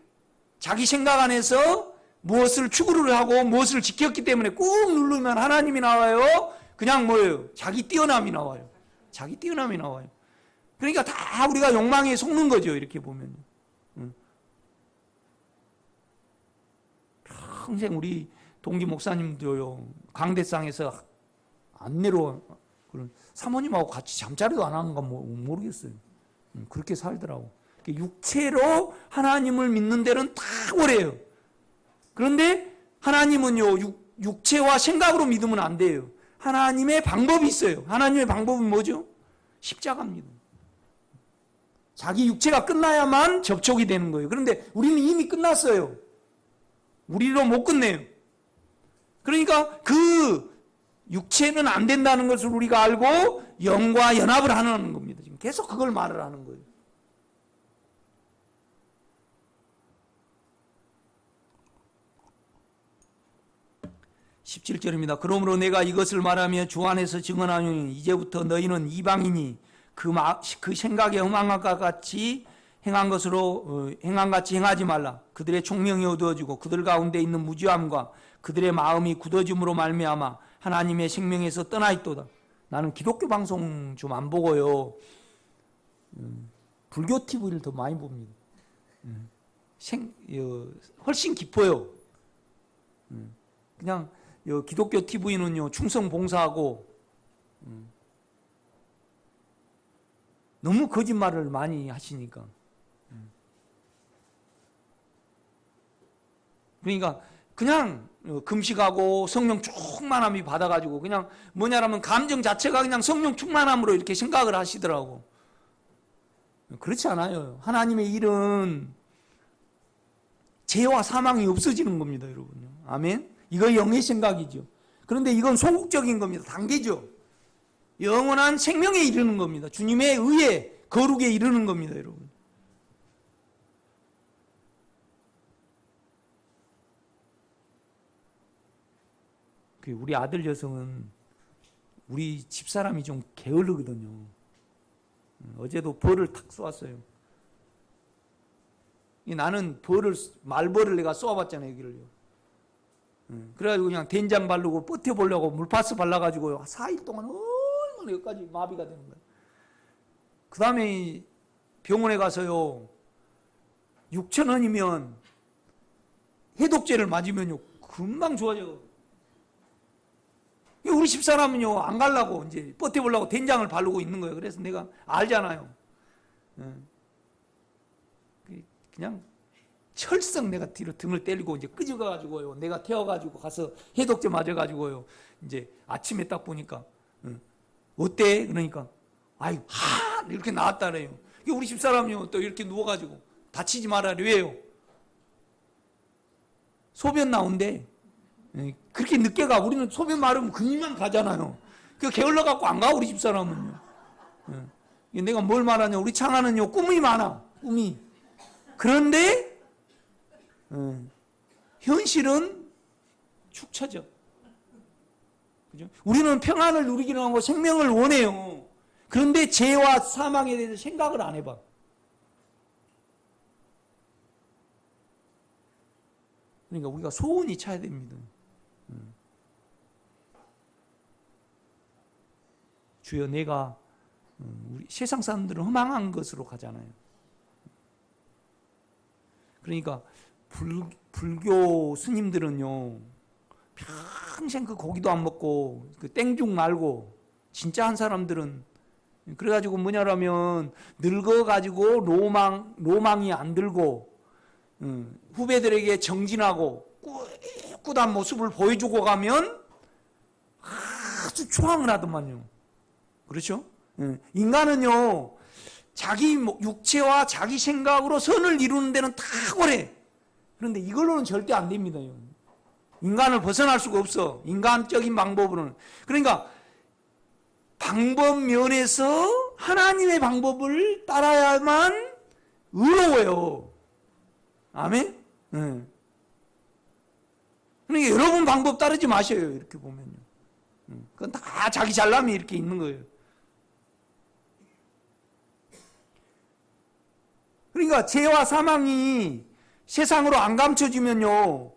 자기 생각 안에서 무엇을 추구를 하고 무엇을 지켰기 때문에 꾹 누르면 하나님이 나와요. 그냥 뭐예요? 자기 뛰어남이 나와요. 자기 뛰어남이 나와요. 그러니까 다 우리가 욕망에 속는 거죠. 이렇게 보면. 평생 우리 동기 목사님도요. 강대상에서 안 내려와. 사모님하고 같이 잠자리도 안 하는 건 모르겠어요. 그렇게 살더라고. 육체로 하나님을 믿는 데는 다 오래요. 그런데 하나님은요. 육체와 생각으로 믿으면 안 돼요. 하나님의 방법이 있어요. 하나님의 방법은 뭐죠? 십자가입니다. 자기 육체가 끝나야만 접촉이 되는 거예요. 그런데 우리는 이미 끝났어요. 우리로 못 끝내요. 그러니까 그 육체는 안 된다는 것을 우리가 알고 영과 연합을 하는 겁니다. 지금 계속 그걸 말을 하는 거예요. (17절입니다) 그러므로 내가 이것을 말하며 주 안에서 증언하노니 이제부터 너희는 이방인이 그 생각에 허망한 것 같이 행한 것으로 행한 같이 행하지 말라. 그들의 총명이 어두워지고 그들 가운데 있는 무지함과 그들의 마음이 굳어짐으로 말미암아 하나님의 생명에서 떠나 있도다. 나는 기독교 방송 좀 안 보고요. 불교 TV를 더 많이 봅니다. 훨씬 깊어요. 그냥 기독교 TV는요 충성 봉사하고 너무 거짓말을 많이 하시니까. 그러니까 그냥 금식하고 성령 충만함이 받아가지고 그냥 뭐냐라면 감정 자체가 그냥 성령 충만함으로 이렇게 생각을 하시더라고. 그렇지 않아요. 하나님의 일은 죄와 사망이 없어지는 겁니다, 여러분요. 아멘. 이거 영의 생각이죠. 그런데 이건 소극적인 겁니다. 단계죠. 영원한 생명에 이르는 겁니다. 주님의 의에 거룩에 이르는 겁니다, 여러분. 우리 아들 여성은 우리 집사람이 좀 게으르거든요. 어제도 벌을 탁 쏘았어요. 나는 말벌을 내가 쏘아봤잖아요, 여기를요. 그래가지고 그냥 된장 바르고 버텨보려고 물파스 발라가지고 4일 동안 얼마나 여기까지 마비가 되는 거예요. 그 다음에 병원에 가서요, 6,000원이면 해독제를 맞으면요, 금방 좋아져요. 우리 집사람은요, 안 가려고 이제 버텨보려고 된장을 바르고 있는 거예요. 그래서 내가 알잖아요. 그냥 철썩 내가 뒤로 등을 때리고 이제 끄집어가지고요. 내가 태워가지고 가서 해독제 맞아가지고요. 이제 아침에 딱 보니까, 어때? 그러니까, 아이, 이렇게 나왔다래요. 우리 집사람이요. 또 이렇게 누워가지고 다치지 말아래. 왜요? 소변 나온대. 그렇게 늦게 가. 우리는 소변 마르면 그냥 가잖아요. 그 게을러 갖고 안 가, 우리 집사람은요. 내가 뭘 말하냐? 우리 창하는요, 꿈이 많아. 꿈이. 그런데 현실은 축 처져. 그죠? 우리는 평안을 누리기는 하고 생명을 원해요. 그런데 죄와 사망에 대해서 생각을 안 해봐. 그러니까 우리가 소원이 차야 됩니다. 주여, 내가 우리 세상 사람들은 허망한 것으로 가잖아요. 그러니까 불교 스님들은요, 평생 그 고기도 안 먹고 그 땡죽 말고 진짜 한 사람들은 그래가지고 뭐냐라면 늙어가지고 로망이 안 들고 후배들에게 정진하고 꿋꿋한 모습을 보여주고 가면 아주 추앙을 하더만요. 그렇죠? 인간은요, 자기 육체와 자기 생각으로 선을 이루는 데는 탁월해. 그런데 이걸로는 절대 안 됩니다. 인간을 벗어날 수가 없어. 인간적인 방법으로는. 그러니까 방법 면에서 하나님의 방법을 따라야만 의로워요. 아멘? 그러니까 여러분 방법 따르지 마셔요. 이렇게 보면요. 그건 다 자기 잘남이 이렇게 있는 거예요. 그러니까 죄와 사망이 세상으로 안 감춰지면요,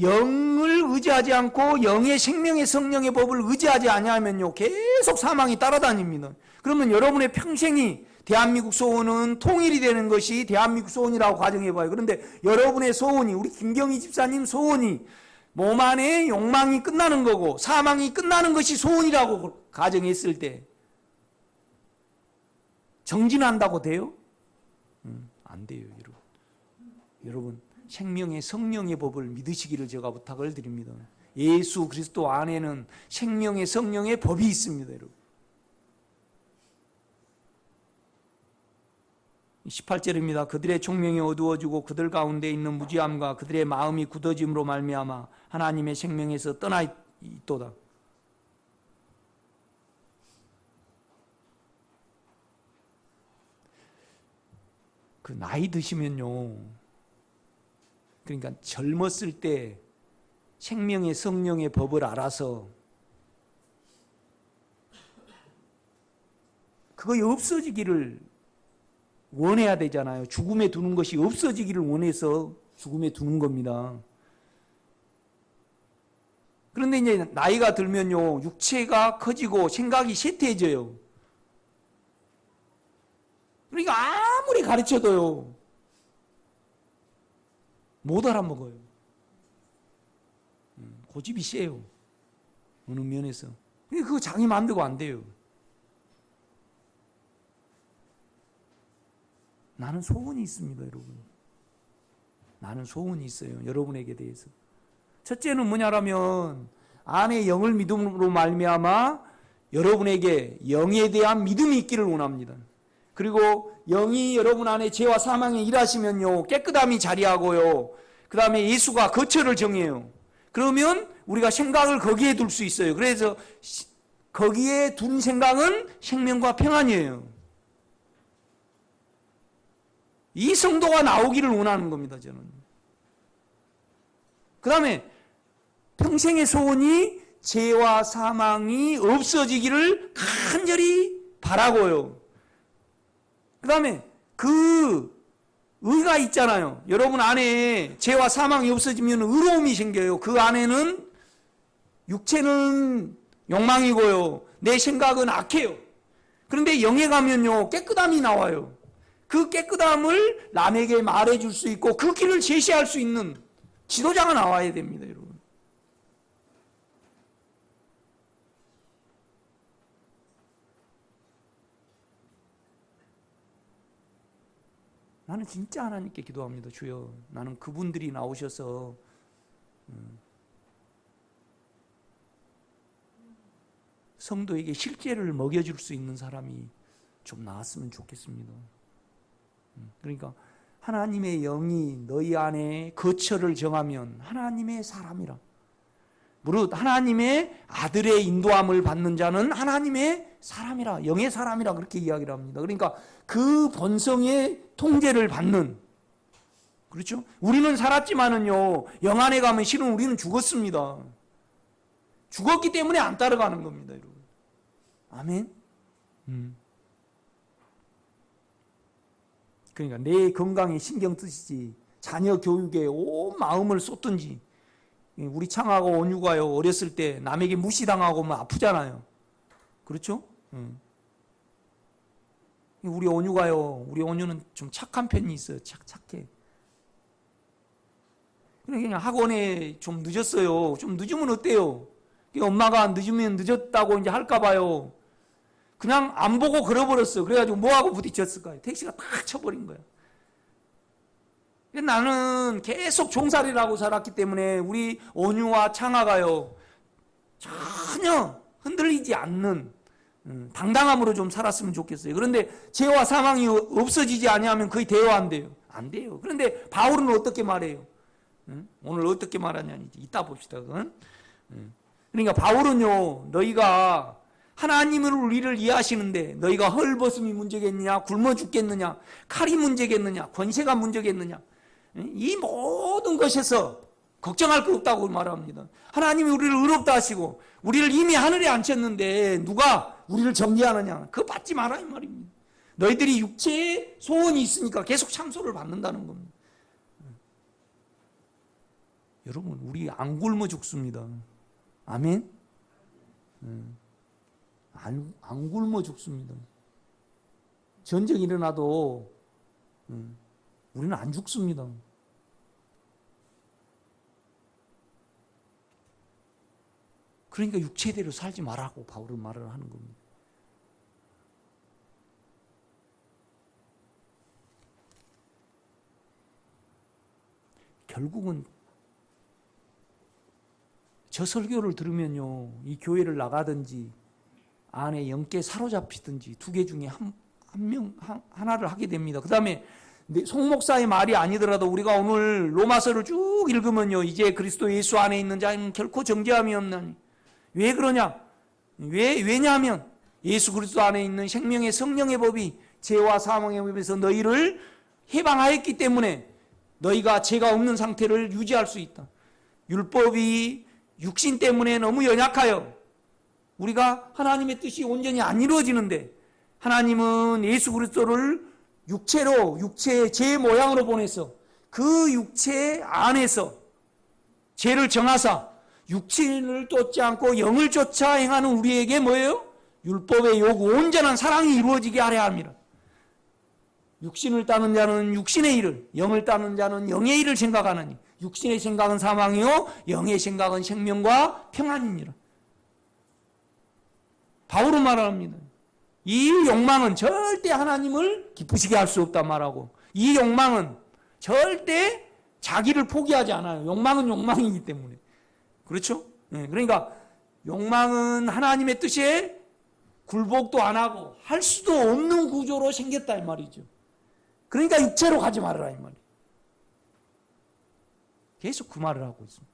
영을 의지하지 않고 영의 생명의 성령의 법을 의지하지 아니하면요, 계속 사망이 따라다닙니다. 그러면 여러분의 평생이 대한민국 소원은 통일이 되는 것이 대한민국 소원이라고 가정해봐요. 그런데 여러분의 소원이, 우리 김경희 집사님 소원이 몸 안에 욕망이 끝나는 거고 사망이 끝나는 것이 소원이라고 가정했을 때 정진한다고 돼요? 안 돼요, 여러분. 여러분, 생명의 성령의 법을 믿으시기를 제가 부탁을 드립니다. 예수 그리스도 안에는 생명의 성령의 법이 있습니다, 여러분. 18절입니다. 그들의 총명이 어두워지고 그들 가운데 있는 무지함과 그들의 마음이 굳어짐으로 말미암아 하나님의 생명에서 떠나 있도다. 그 나이 드시면요, 그러니까 젊었을 때 생명의 성령의 법을 알아서 그거 없어지기를 원해야 되잖아요. 죽음에 두는 것이 없어지기를 원해서 죽음에 두는 겁니다. 그런데 이제 나이가 들면요, 육체가 커지고 생각이 쇠퇴해져요. 그러니까 아무리 가르쳐도요, 못 알아먹어요. 고집이 세요. 어느 면에서. 그거 자기 마음대로 안 돼요. 나는 소원이 있습니다, 여러분. 나는 소원이 있어요, 여러분에게 대해서. 첫째는 뭐냐라면 안에 영을 믿음으로 말미암아 여러분에게 영에 대한 믿음이 있기를 원합니다. 그리고 영이 여러분 안에 죄와 사망에 일하시면요, 깨끗함이 자리하고요, 그 다음에 예수가 거처를 정해요. 그러면 우리가 생각을 거기에 둘 수 있어요. 그래서 거기에 둔 생각은 생명과 평안이에요. 이 성도가 나오기를 원하는 겁니다, 저는. 그 다음에 평생의 소원이 죄와 사망이 없어지기를 간절히 바라고요. 그 다음에 그 의가 있잖아요. 여러분 안에 죄와 사망이 없어지면 의로움이 생겨요. 그 안에는 육체는 욕망이고요, 내 생각은 악해요. 그런데 영에 가면요, 깨끗함이 나와요. 그 깨끗함을 남에게 말해줄 수 있고 그 길을 제시할 수 있는 지도자가 나와야 됩니다, 여러분. 나는 진짜 하나님께 기도합니다. 주여, 나는 그분들이 나오셔서 성도에게 실제를 먹여줄 수 있는 사람이 좀 나왔으면 좋겠습니다. 그러니까 하나님의 영이 너희 안에 거처를 정하면 하나님의 사람이라, 무릇 하나님의 아들의 인도함을 받는 자는 하나님의 사람이라, 영의 사람이라 그렇게 이야기를 합니다. 그러니까 그 본성의 통제를 받는, 그렇죠? 우리는 살았지만은요, 영 안에 가면 실은 우리는 죽었습니다. 죽었기 때문에 안 따라가는 겁니다, 여러분. 아멘. 그러니까 내 건강에 신경 쓰시지, 자녀 교육에 온 마음을 쏟든지. 우리 창하고 온유가요, 어렸을 때 남에게 무시당하고 뭐 아프잖아요. 그렇죠? 우리 온유가요, 우리 온유는 좀 착한 편이 있어요. 착해. 그냥 학원에 좀 늦었어요. 좀 늦으면 어때요? 엄마가 늦으면 늦었다고 이제 할까봐요. 그냥 안 보고 걸어버렸어. 그래가지고 뭐하고 부딪혔을까요? 택시가 탁 쳐버린 거야. 나는 계속 종살이라고 살았기 때문에 우리 온유와 창아가요, 전혀 흔들리지 않는 당당함으로 좀 살았으면 좋겠어요. 그런데 죄와 사망이 없어지지 아니하면 거의 대화 안 돼요. 안 돼요. 그런데 바울은 어떻게 말해요? 오늘 어떻게 말하냐니 이따 봅시다. 그러니까 바울은요, 너희가 하나님을 우리를 이해하시는데 너희가 헐벗음이 문제겠느냐, 굶어 죽겠느냐, 칼이 문제겠느냐, 권세가 문제겠느냐, 이 모든 것에서 걱정할 거 없다고 말합니다. 하나님이 우리를 의롭다 하시고 우리를 이미 하늘에 앉혔는데 누가 우리를 정죄하느냐, 그거 받지 마라 이 말입니다. 너희들이 육체에 소원이 있으니까 계속 참소를 받는다는 겁니다. 여러분, 우리 안 굶어 죽습니다. 아멘? 안 굶어 죽습니다. 전쟁이 일어나도 우리는 안 죽습니다. 그러니까 육체대로 살지 말라고 바울은 말을 하는 겁니다. 결국은 저 설교를 들으면요, 이 교회를 나가든지 안에 영께 사로잡히든지 두 개 중에 하나를 하게 됩니다. 그 다음에 송 목사의 말이 아니더라도 우리가 오늘 로마서를 쭉 읽으면요, 이제 그리스도 예수 안에 있는 자는 결코 정죄함이 없나니. 왜 그러냐? 왜냐하면 예수 그리스도 안에 있는 생명의 성령의 법이 죄와 사망의 법에서 너희를 해방하였기 때문에 너희가 죄가 없는 상태를 유지할 수 있다. 율법이 육신 때문에 너무 연약하여 우리가 하나님의 뜻이 온전히 안 이루어지는데, 하나님은 예수 그리스도를 육체의 제 모양으로 보내서 그 육체 안에서 죄를 정하사 육신을 쫓지 않고 영을 쫓아 행하는 우리에게 뭐예요? 율법의 요구 온전한 사랑이 이루어지게 하려 합니다. 육신을 따는 자는 육신의 일을, 영을 따는 자는 영의 일을 생각하느니 육신의 생각은 사망이요 영의 생각은 생명과 평안이니라. 바울은 말합니다. 이 욕망은 절대 하나님을 기쁘시게 할 수 없다 말하고, 이 욕망은 절대 자기를 포기하지 않아요. 욕망은 욕망이기 때문에. 그렇죠? 네, 그러니까 욕망은 하나님의 뜻에 굴복도 안 하고 할 수도 없는 구조로 생겼다 이 말이죠. 그러니까 육체로 가지 말아라 이 말이에요. 계속 그 말을 하고 있습니다.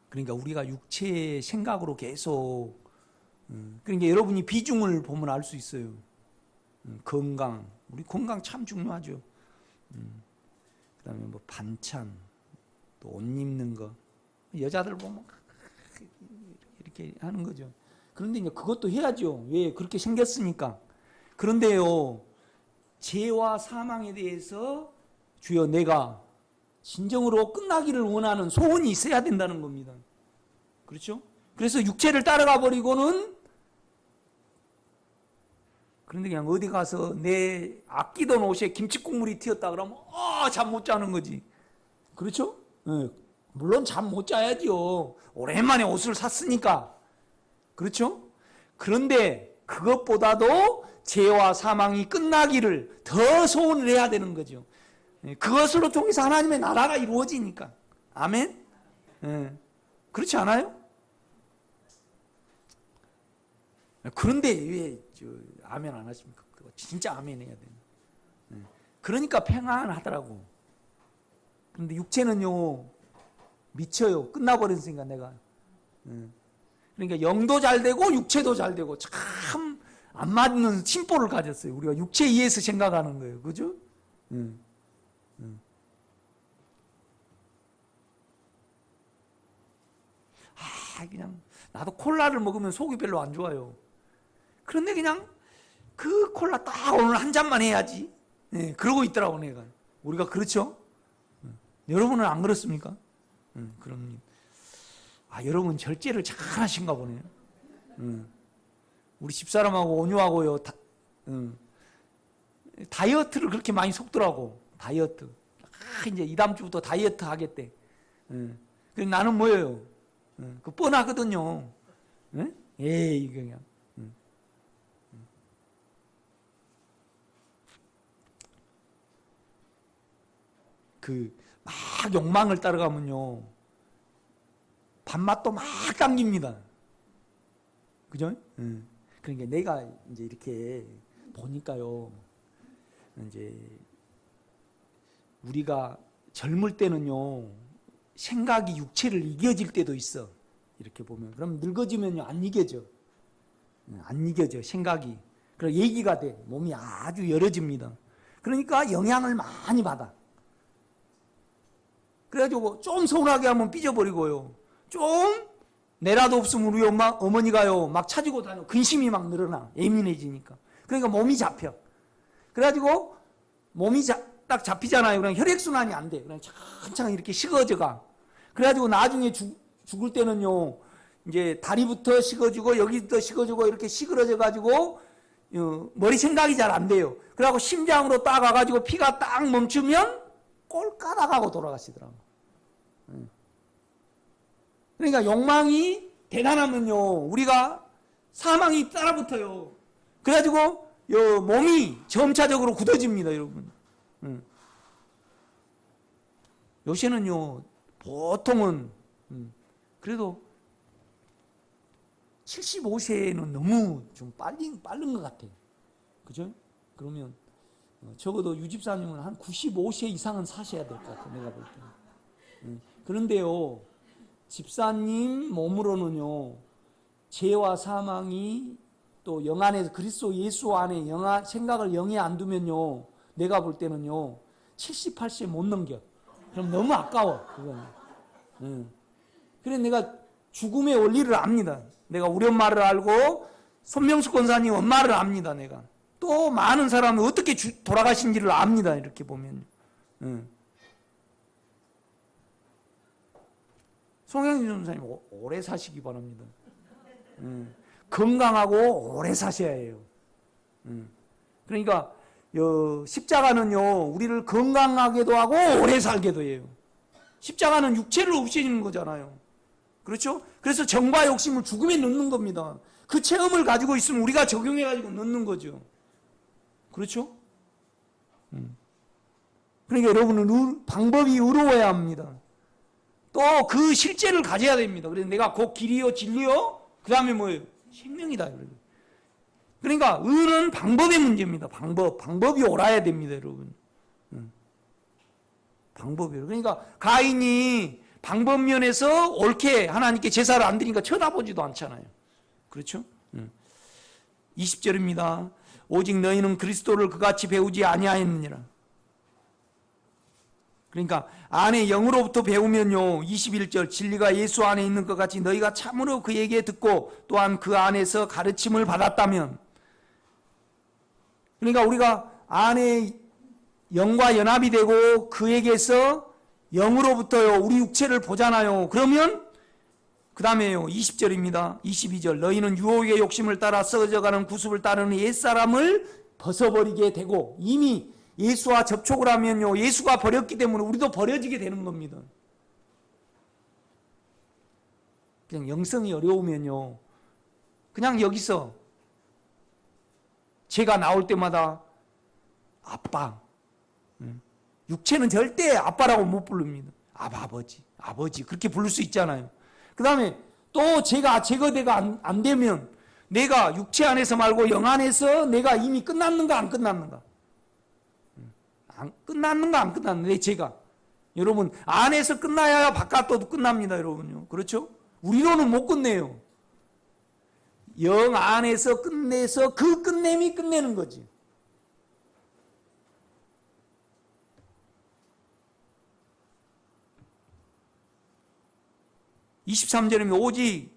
그러니까 우리가 육체의 생각으로 계속, 그러니까 여러분이 비중을 보면 알 수 있어요. 건강, 우리 건강 참 중요하죠. 그 다음에 뭐 반찬, 또 옷 입는 거, 여자들 보면 이렇게 하는 거죠. 그런데 이제 그것도 해야죠. 왜? 그렇게 생겼으니까. 그런데요, 죄와 사망에 대해서 주여 내가 진정으로 끝나기를 원하는 소원이 있어야 된다는 겁니다. 그렇죠? 그래서 육체를 따라가 버리고는, 그런데 그냥 어디 가서 내 아끼던 옷에 김치국물이 튀었다 그러면 잠 못 자는 거지. 그렇죠? 네. 물론 잠 못 자야죠. 오랜만에 옷을 샀으니까. 그렇죠? 그런데 그것보다도 죄와 사망이 끝나기를 더 소원을 해야 되는 거죠. 그것으로 통해서 하나님의 나라가 이루어지니까. 아멘? 그렇지 않아요? 그런데 왜 아멘 안 하십니까? 그거 진짜 아멘 해야 돼요. 그러니까 평안하더라고. 그런데 육체는요 미쳐요. 끝나버린 순간 내가. 그러니까 영도 잘 되고 육체도 잘 되고 참 안 맞는 심보를 가졌어요. 우리가 육체에 의해서 생각하는 거예요. 그죠? 그냥 나도 콜라를 먹으면 속이 별로 안 좋아요. 그런데 그냥 그 콜라 딱 오늘 한 잔만 해야지. 그러고 있더라고 내가. 우리가 그렇죠? 여러분은 안 그렇습니까? 그럼 여러분 절제를 잘 하신가 보네요. 우리 집사람하고 온유하고요. 다이어트를 그렇게 많이 속더라고. 다이어트. 이제 이다음 주부터 다이어트 하겠대. 그래서 나는 뭐예요? 그 뻔하거든요. 에이 그냥. 막 욕망을 따라가면요 밥맛도 막 당깁니다. 그죠? 그러니까 내가 이제 이렇게 보니까요, 이제 우리가 젊을 때는요 생각이 육체를 이겨질 때도 있어. 이렇게 보면 그럼 늙어지면요 안 이겨져. 안 이겨져 생각이. 그래서 얘기가 돼. 몸이 아주 열어집니다. 그러니까 영향을 많이 받아. 그래가지고 좀 서운하게 하면 삐져버리고요. 좀 내라도 없으면 우리 어머니가요 막 찾고 다녀. 근심이 막 늘어나. 예민해지니까. 그러니까 몸이 잡혀. 그래가지고 몸이 딱 잡히잖아요. 그냥 혈액순환이 안 돼. 그냥 천천히 이렇게 식어져가. 그래가지고 나중에 죽을 때는요 이제 다리부터 식어지고 여기부터 식어지고 이렇게 시그러져가지고 머리 생각이 잘 안 돼요. 그래갖고 심장으로 딱 와가지고 피가 딱 멈추면 꼴까닥하고 돌아가시더라고요. 그러니까 욕망이 대단하면요 우리가 사망이 따라붙어요. 그래가지고 몸이 점차적으로 굳어집니다, 여러분. 요새는요 보통은 그래도 75세는 너무 좀 빠른 것 같아요. 그죠? 그러면 적어도 유집사님은 한 95세 이상은 사셔야 될 것 같아요. 내가 볼 때는. 그런데요 집사님 몸으로는요 죄와 사망이 또 영 안에서 그리스도 예수 안에 생각을 영에 안 두면요 내가 볼 때는요 78세 못 넘겨. 그럼 너무 아까워 그거는. 그래 내가 죽음의 원리를 압니다. 내가 우리 엄마를 알고 손명숙 권사님 엄마를 압니다. 내가 또 많은 사람이 어떻게 돌아가신지를 압니다. 이렇게 보면. 송영진 전사님 오래 사시기 바랍니다. 건강하고 오래 사셔야 해요. 그러니까 십자가는요 우리를 건강하게도 하고 오래 살게도 해요. 십자가는 육체를 없애는 거잖아요. 그렇죠? 그래서 정과 욕심을 죽음에 넣는 겁니다. 그 체험을 가지고 있으면 우리가 적용해가지고 넣는 거죠. 그렇죠? 그러니까 여러분은 방법이 의로워야 합니다. 또 그 실제를 가져야 됩니다. 그래서 내가 곧 길이요 진리요 그 다음에 뭐예요? 생명이다. 그러니까 의는 방법의 문제입니다. 방법이 옳아야 됩니다, 여러분. 방법이에요. 그러니까 가인이 방법 면에서 옳게 하나님께 제사를 안 드리니까 쳐다보지도 않잖아요. 그렇죠? 20절입니다. 오직 너희는 그리스도를 그같이 배우지 아니하였느니라. 그러니까 안에 영으로부터 배우면요 21절 진리가 예수 안에 있는 것 같이 너희가 참으로 그에게 듣고 또한 그 안에서 가르침을 받았다면, 그러니까 우리가 안에 영과 연합이 되고 그에게서 영으로부터요 우리 육체를 보잖아요. 그러면 그 다음에요 20절입니다. 22절 너희는 유혹의 욕심을 따라 썩어져가는 구습을 따르는 옛사람을 벗어버리게 되고, 이미 예수와 접촉을 하면요 예수가 버렸기 때문에 우리도 버려지게 되는 겁니다. 그냥 영성이 어려우면요 그냥 여기서 제가 나올 때마다 아빠, 육체는 절대 아빠라고 못 부릅니다. 아버지 그렇게 부를 수 있잖아요. 그 다음에 또 제가 제거대가 안 되면 내가 육체 안에서 말고 영 안에서 내가 이미 끝났는가 안 끝났는가? 끝났는가 안 끝났는가? 내 죄가. 여러분 안에서 끝나야 바깥도 끝납니다. 여러분요. 그렇죠? 우리로는 못 끝내요. 영 안에서 끝내서 그 끝냄이 끝내는 거지. (23절입니다) 오직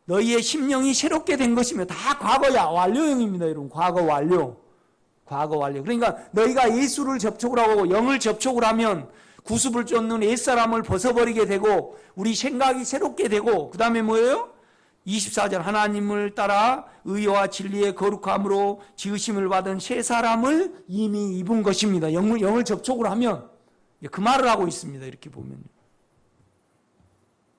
너희의 심령이 새롭게 된 것이며, 다 과거야. 완료형입니다. 여러분 과거 완료. 과거 완료. 그러니까 너희가 예수를 접촉을 하고 영을 접촉을 하면 구습을 쫓는 옛사람을 벗어버리게 되고 우리 생각이 새롭게 되고, 그 다음에 뭐예요? 24절 하나님을 따라 의와 진리의 거룩함으로 지으심을 받은 새 사람을 이미 입은 것입니다. 영을 접촉을 하면 그 말을 하고 있습니다. 이렇게 보면요.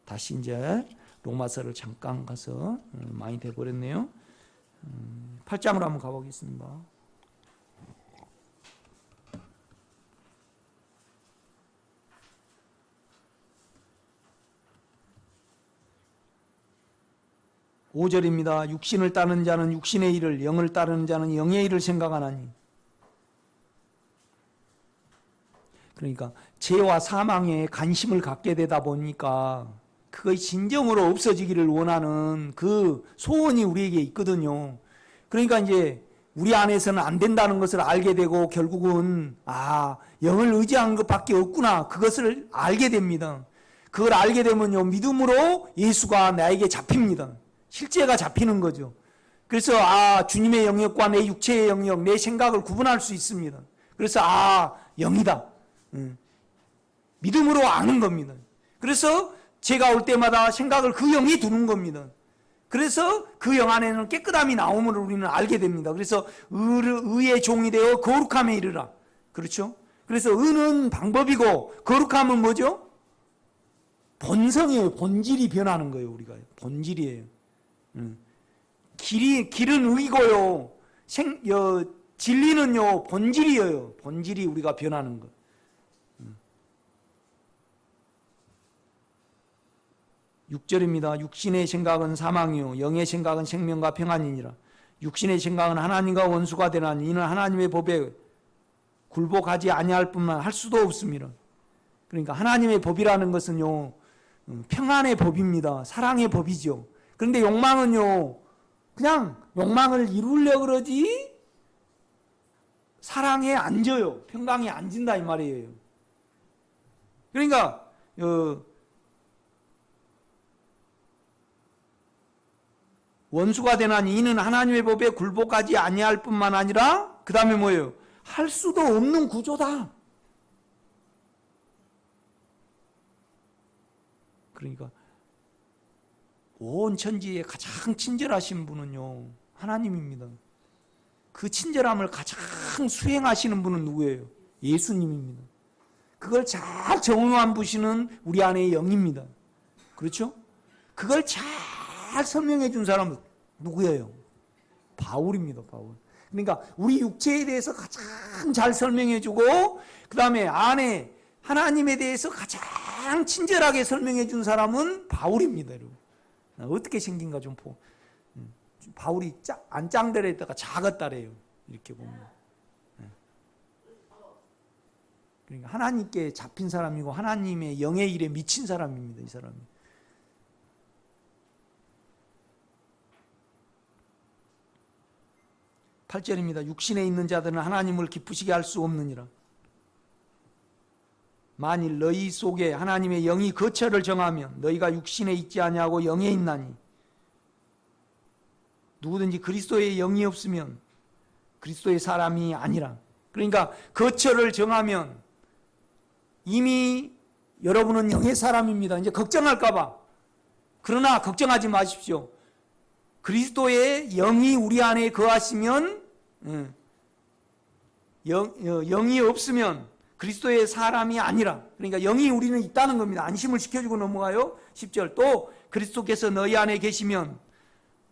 다시 이제 로마서를 잠깐 가서 많이 돼버렸네요. 8장으로 한번 가보겠습니다. (5절입니다) 육신을 따르는 자는 육신의 일을, 영을 따르는 자는 영의 일을 생각하나니. 그러니까 죄와 사망에 관심을 갖게 되다 보니까 그것이 진정으로 없어지기를 원하는 그 소원이 우리에게 있거든요. 그러니까 이제 우리 안에서는 안 된다는 것을 알게 되고 결국은 영을 의지하는 것밖에 없구나, 그것을 알게 됩니다. 그걸 알게 되면요, 믿음으로 예수가 나에게 잡힙니다. 실제가 잡히는 거죠. 그래서 주님의 영역과 내 육체의 영역, 내 생각을 구분할 수 있습니다. 그래서 영이다. 믿음으로 아는 겁니다. 그래서 제가 올 때마다 생각을 그 영이 두는 겁니다. 그래서 그 영 안에는 깨끗함이 나옴을 우리는 알게 됩니다. 그래서 의의 종이 되어 거룩함에 이르라. 그렇죠? 그래서 의는 방법이고 거룩함은 뭐죠? 본성이에요. 본질이 변하는 거예요. 우리가 본질이에요. 길은 의고요. 진리는요 본질이에요. 본질이 우리가 변하는 것. (6절입니다) 육신의 생각은 사망이요 영의 생각은 생명과 평안이니라. 육신의 생각은 하나님과 원수가 되나니 이는 하나님의 법에 굴복하지 아니할 뿐만 할 수도 없습니다. 그러니까 하나님의 법이라는 것은요 평안의 법입니다. 사랑의 법이죠. 그런데 욕망은요 그냥 욕망을 이루려고 그러지 사랑에 앉아요. 평강에 앉은다 이 말이에요. 그러니까 원수가 되나니 이는 하나님의 법에 굴복하지 아니할 뿐만 아니라 그 다음에 뭐예요? 할 수도 없는 구조다. 그러니까 온 천지에 가장 친절하신 분은요 하나님입니다. 그 친절함을 가장 수행하시는 분은 누구예요? 예수님입니다. 그걸 잘 정의한 분은 우리 안에 영입니다. 그렇죠? 그걸 잘 설명해 준 사람은 누구예요? 바울입니다. 바울. 그러니까 우리 육체에 대해서 가장 잘 설명해 주고 그 다음에 안에 하나님에 대해서 가장 친절하게 설명해 준 사람은 바울입니다. 여러분. 어떻게 생긴가 좀 보. 바울이 안 짱대랬다가 작았다래요. 이렇게 보면. 그러니까 하나님께 잡힌 사람이고 하나님의 영의 일에 미친 사람입니다. 이 사람이. (8절입니다) 육신에 있는 자들은 하나님을 기쁘시게 할 수 없느니라. 만일 너희 속에 하나님의 영이 거처를 정하면 너희가 육신에 있지 아니하고 영에 있나니. 누구든지 그리스도의 영이 없으면 그리스도의 사람이 아니라. 그러니까 거처를 정하면 이미 여러분은 영의 사람입니다. 이제 걱정할까 봐. 그러나 걱정하지 마십시오. 그리스도의 영이 우리 안에 거하시면 영이 없으면 그리스도의 사람이 아니라. 그러니까 영이 우리는 있다는 겁니다. 안심을 시켜주고 넘어가요. 10절 또 그리스도께서 너희 안에 계시면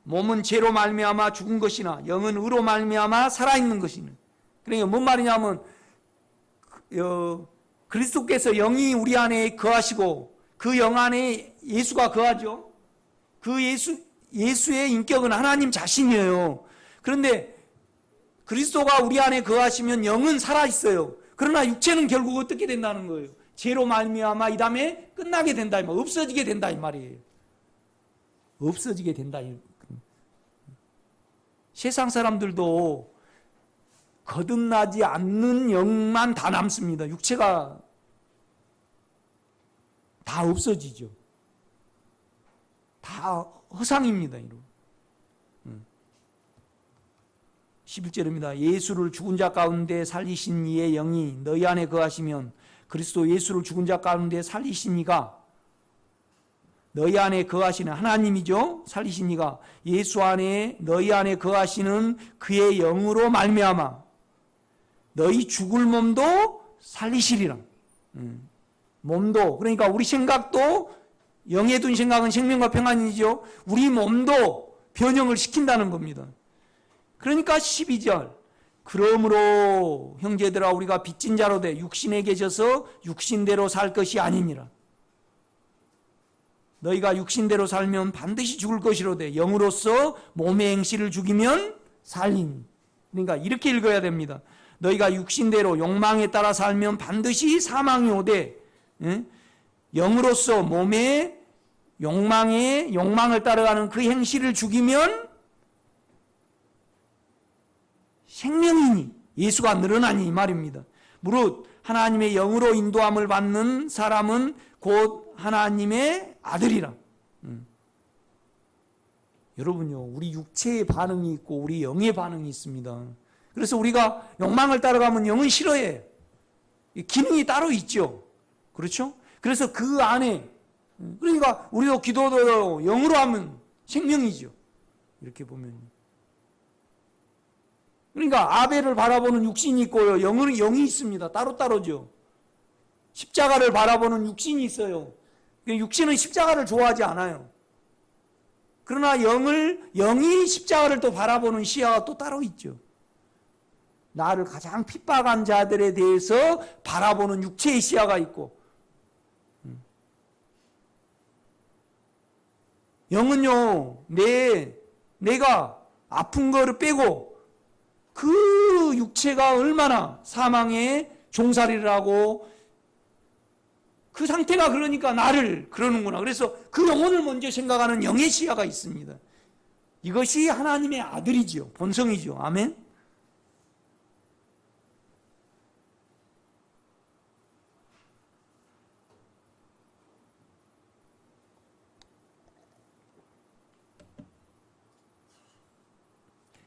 몸은 죄로 말미암아 죽은 것이나 영은 의로 말미암아 살아있는 것이니. 그러니까 뭔 말이냐면 그리스도께서 영이 우리 안에 거하시고 그 영 안에 예수가 거하죠. 그 예수의 인격은 하나님 자신이에요. 그런데 그리스도가 우리 안에 거하시면 영은 살아있어요. 그러나 육체는 결국 어떻게 된다는 거예요? 죄로 말미암아 이 다음에 끝나게 된다, 이 말, 없어지게 된다 이 말이에요. 없어지게 된다. 세상 사람들도 거듭나지 않는 영만 다 남습니다. 육체가 다 없어지죠. 다 허상입니다. 11절입니다. 예수를 죽은 자 가운데 살리신 이의 영이 너희 안에 거하시면 그리스도 예수를 죽은 자 가운데 살리신 이가 너희 안에 거하시는 하나님이죠. 살리신 이가 예수 안에 너희 안에 거하시는 그의 영으로 말미암아 너희 죽을 몸도 살리시리라. 몸도, 그러니까 우리 생각도, 영에 둔 생각은 생명과 평안이죠. 우리 몸도 변형을 시킨다는 겁니다. 그러니까 12절, 그러므로 형제들아 우리가 빚진 자로 돼 육신에 계셔서 육신대로 살 것이 아니니라. 너희가 육신대로 살면 반드시 죽을 것이로되 영으로서 몸의 행실을 죽이면 살리니. 그러니까 이렇게 읽어야 됩니다. 너희가 육신대로 욕망에 따라 살면 반드시 사망이 오되 영으로서 몸의 욕망을 따라가는 그 행실을 죽이면 생명이니 예수가 늘어나니 이 말입니다. 무릇 하나님의 영으로 인도함을 받는 사람은 곧 하나님의 아들이라. 여러분요, 우리 육체의 반응이 있고 우리 영의 반응이 있습니다. 그래서 우리가 욕망을 따라가면 영은 싫어해. 기능이 따로 있죠. 그렇죠? 그래서 그 안에, 그러니까 우리도 기도도 영으로 하면 생명이죠. 이렇게 보면. 그러니까 아벨을 바라보는 육신이 있고요. 영이 있습니다. 따로따로죠. 십자가를 바라보는 육신이 있어요. 육신은 십자가를 좋아하지 않아요. 그러나 영이 십자가를 또 바라보는 시야가 또 따로 있죠. 나를 가장 핍박한 자들에 대해서 바라보는 육체의 시야가 있고, 영은요, 내가 아픈 거를 빼고 그 육체가 얼마나 사망에 종살이를 하고 그 상태가 그러니까 나를 그러는구나. 그래서 그 영혼을 먼저 생각하는 영의 시야가 있습니다. 이것이 하나님의 아들이지요. 본성이죠. 아멘.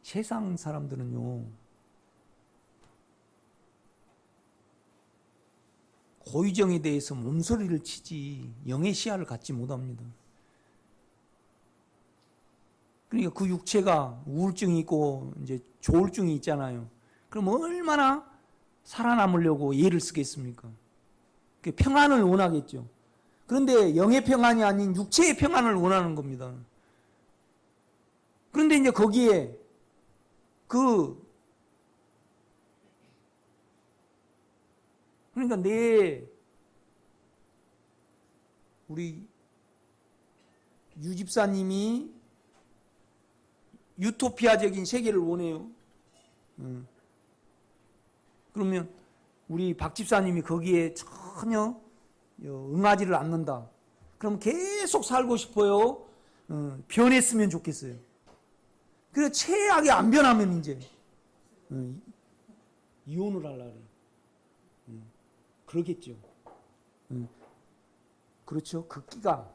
세상 사람들은요, 고유정에 대해서 몸소리를 치지 영의 시야를 갖지 못합니다. 그러니까 그 육체가 우울증이 있고 이제 조울증이 있잖아요. 그럼 얼마나 살아남으려고 예를 쓰겠습니까? 평안을 원하겠죠. 그런데 영의 평안이 아닌 육체의 평안을 원하는 겁니다. 그런데 이제 거기에 그러니까 우리 유집사님이 유토피아적인 세계를 원해요. 그러면 우리 박 집사님이 거기에 전혀 응하지를 않는다. 그럼 계속 살고 싶어요. 변했으면 좋겠어요. 그래서 최악이 안 변하면 이제 이혼을 하려고 그래요. 그러겠죠. 그렇죠. 그 끼가.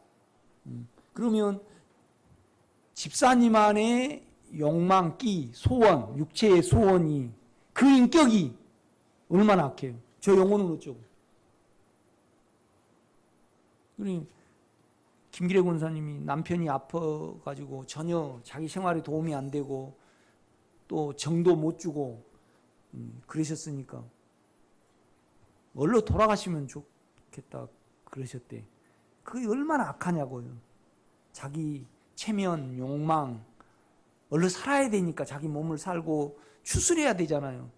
그러면 집사님 안에 욕망, 끼, 소원, 육체의 소원이, 그 인격이 얼마나 악해요. 저 영혼은 어쩌고. 그러니 김기래 권사님이 남편이 아파가지고 전혀 자기 생활에 도움이 안 되고 또 정도 못 주고 그러셨으니까 얼른 돌아가시면 좋겠다 그러셨대. 그게 얼마나 악하냐고요. 자기 체면, 욕망, 얼른 살아야 되니까 자기 몸을 살고 추스려야 되잖아요.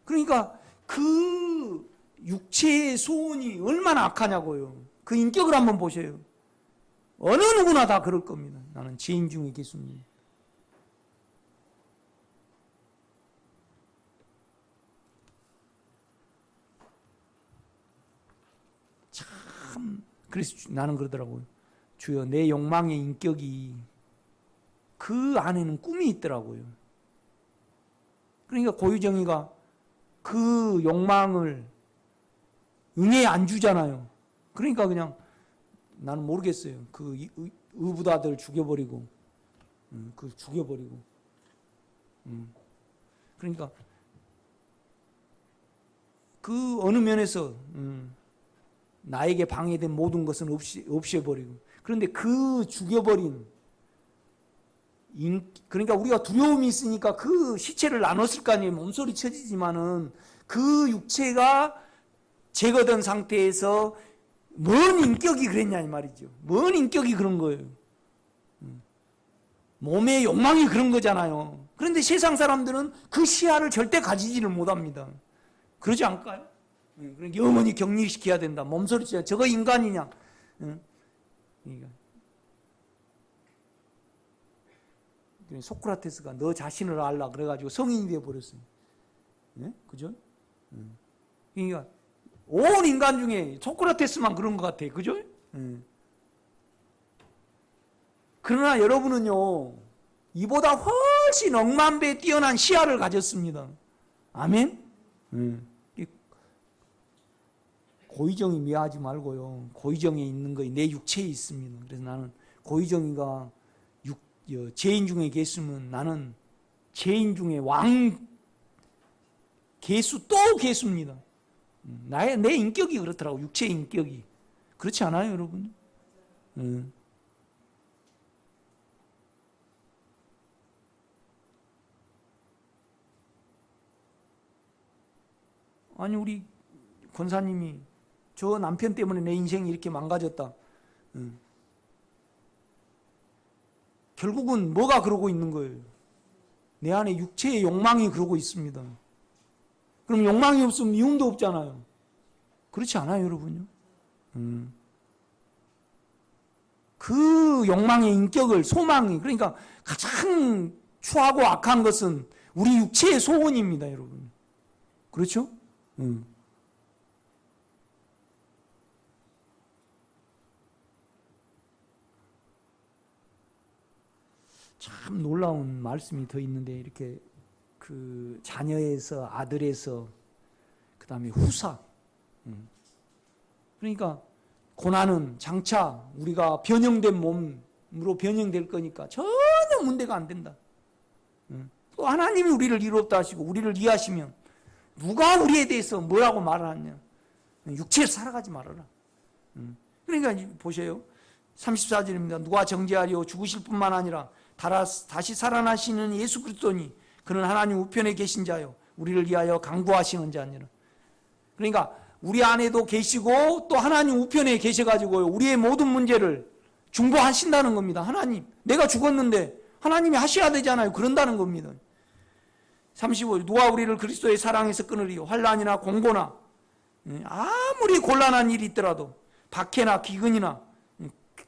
그러니까 그 육체의 소원이 얼마나 악하냐고요. 그 인격을 한번 보세요. 어느 누구나 다 그럴 겁니다. 나는 죄인 중에 개수입니다. 참 그래서 나는 그러더라고요. 주여, 내 욕망의 인격이 그 안에는 꿈이 있더라고요. 그러니까 고유정이가 그 욕망을 응애 안 주잖아요. 그러니까 그냥 나는 모르겠어요. 그 의부다들 죽여버리고, 죽여버리고. 그러니까 그 어느 면에서 나에게 방해된 모든 것은 없애버리고. 그런데 그 죽여버린 그러니까 우리가 두려움이 있으니까 그 시체를 나눴을 거 아니에요. 몸소리 쳐지지만은 그 육체가 제거된 상태에서 뭔 인격이 그랬냐 이 말이죠. 뭔 인격이 그런 거예요. 몸의 욕망이 그런 거잖아요. 그런데 세상 사람들은 그 시야를 절대 가지지를 못합니다. 그러지 않을까요? 그러니까 영원히 격리시켜야 된다. 몸소리 쳐야 저거 인간이냐. 그러니까 소크라테스가 너 자신을 알라 그래가지고 성인이 되어버렸어요. 네? 그죠? 그러니까 온 인간 중에 소크라테스만 그런 것 같아요. 그죠? 그러나 여러분은요, 이보다 훨씬 억만 배 뛰어난 시야를 가졌습니다. 아멘? 고의정이 미워하지 말고요. 고의정에 있는 것이 내 육체에 있습니다. 그래서 나는 고의정이가 죄인 중에 계수면 나는 죄인 중에 개수 또 개수입니다. 내 인격이 그렇더라고. 육체의 인격이. 그렇지 않아요, 여러분? 아니 우리 권사님이 저 남편 때문에 내 인생이 이렇게 망가졌다. 결국은 뭐가 그러고 있는 거예요? 내 안에 육체의 욕망이 그러고 있습니다. 그럼 욕망이 없으면 미움도 없잖아요. 그렇지 않아요, 여러분요? 그 욕망의 인격을 소망이 그러니까 가장 추하고 악한 것은 우리 육체의 소원입니다, 여러분. 그렇죠? 참 놀라운 말씀이 더 있는데 이렇게 그 자녀에서 아들에서 그 다음에 후사 그러니까 고난은 장차 우리가 변형된 몸으로 변형될 거니까 전혀 문제가 안 된다. 또 하나님이 우리를 이롭다 하시고 우리를 이해하시면 누가 우리에 대해서 뭐라고 말을 하냐. 육체에서 살아가지 말아라. 그러니까 보세요. 34절입니다. 누가 정죄하리요 죽으실 뿐만 아니라 다시 살아나시는 예수 그리스도니 그는 하나님 우편에 계신 자요 우리를 위하여 강구하시는 자니라. 그러니까 우리 안에도 계시고 또 하나님 우편에 계셔가지고 우리의 모든 문제를 중보하신다는 겁니다. 하나님 내가 죽었는데 하나님이 하셔야 되잖아요. 그런다는 겁니다. 35절 누가 우리를 그리스도의 사랑에서 끊으리요 환난이나 공고나 아무리 곤란한 일이 있더라도 박해나 기근이나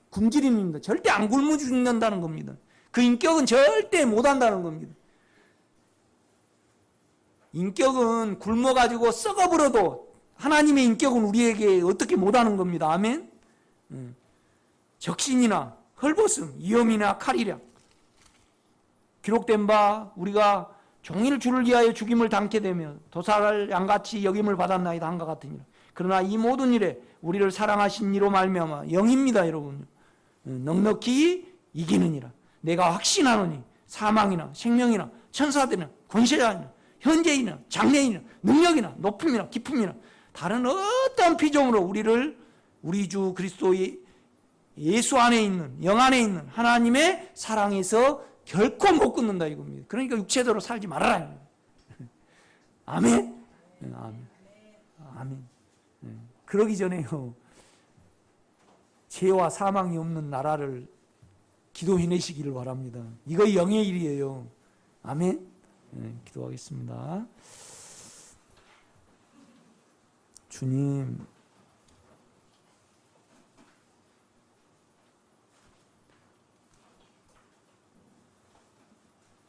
굶주림입니다. 절대 안 굶어 죽는다는 겁니다. 그 인격은 절대 못한다는 겁니다. 인격은 굶어가지고 썩어버려도 하나님의 인격은 우리에게 어떻게 못하는 겁니다. 아멘? 적신이나 헐벗음, 위험이나 칼이랴 기록된 바 우리가 종일 주를 위하여 죽임을 당케 되며 도살할 양같이 여김을 받았나이다 한과 같으니라. 그러나 이 모든 일에 우리를 사랑하신 이로 말미암아 영입니다, 여러분. 넉넉히 이기느니라. 내가 확신하노니 사망이나 생명이나 천사들이나 권세자이나 현재이나 장래이나 능력이나 높음이나 깊음이나 다른 어떤 피조물로 우리를 우리 주 그리스도의 예수 안에 있는 영 안에 있는 하나님의 사랑에서 결코 못 끊는다 이겁니다. 그러니까 육체대로 살지 말아라. 아멘. 아멘. 아멘. 그러기 전에요. 죄와 사망이 없는 나라를 기도해내시기를 바랍니다. 이거 영의 일이에요. 아멘. 기도하겠습니다. 주님,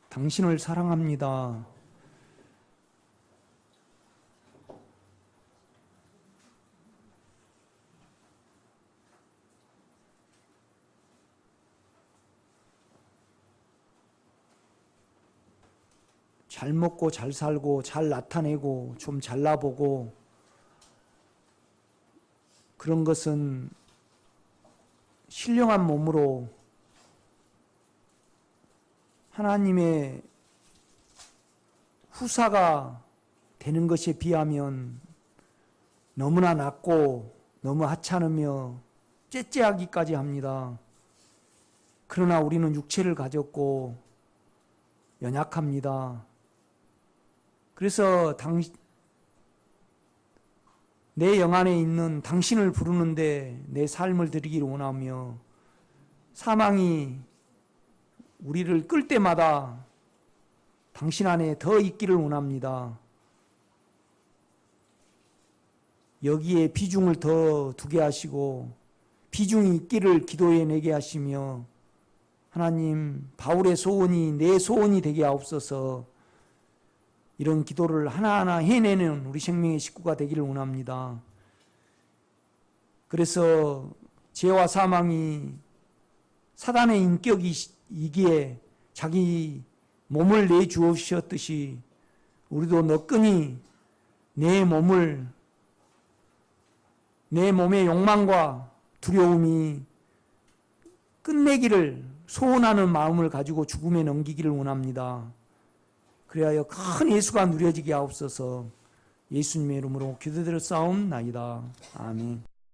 당신을 사랑합니다. 잘 먹고 잘 살고 잘 나타내고 좀 잘나보고 그런 것은 신령한 몸으로 하나님의 후사가 되는 것에 비하면 너무나 낮고 너무 하찮으며 째째하기까지 합니다. 그러나 우리는 육체를 가졌고 연약합니다. 그래서 내 영 안에 있는 당신을 부르는데 내 삶을 드리기를 원하며 사망이 우리를 끌 때마다 당신 안에 더 있기를 원합니다. 여기에 비중을 더 두게 하시고 비중이 있기를 기도해 내게 하시며 하나님 바울의 소원이 내 소원이 되게 하옵소서. 이런 기도를 하나하나 해내는 우리 생명의 식구가 되기를 원합니다. 그래서 죄와 사망이 사단의 인격이기에 자기 몸을 내주셨듯이 우리도 너끈히 내 몸의 욕망과 두려움이 끝내기를 소원하는 마음을 가지고 죽음에 넘기기를 원합니다. 그리하여 큰 예수가 누려지게 하옵소서. 예수님의 이름으로 기도드렸사옵나이다. 아멘.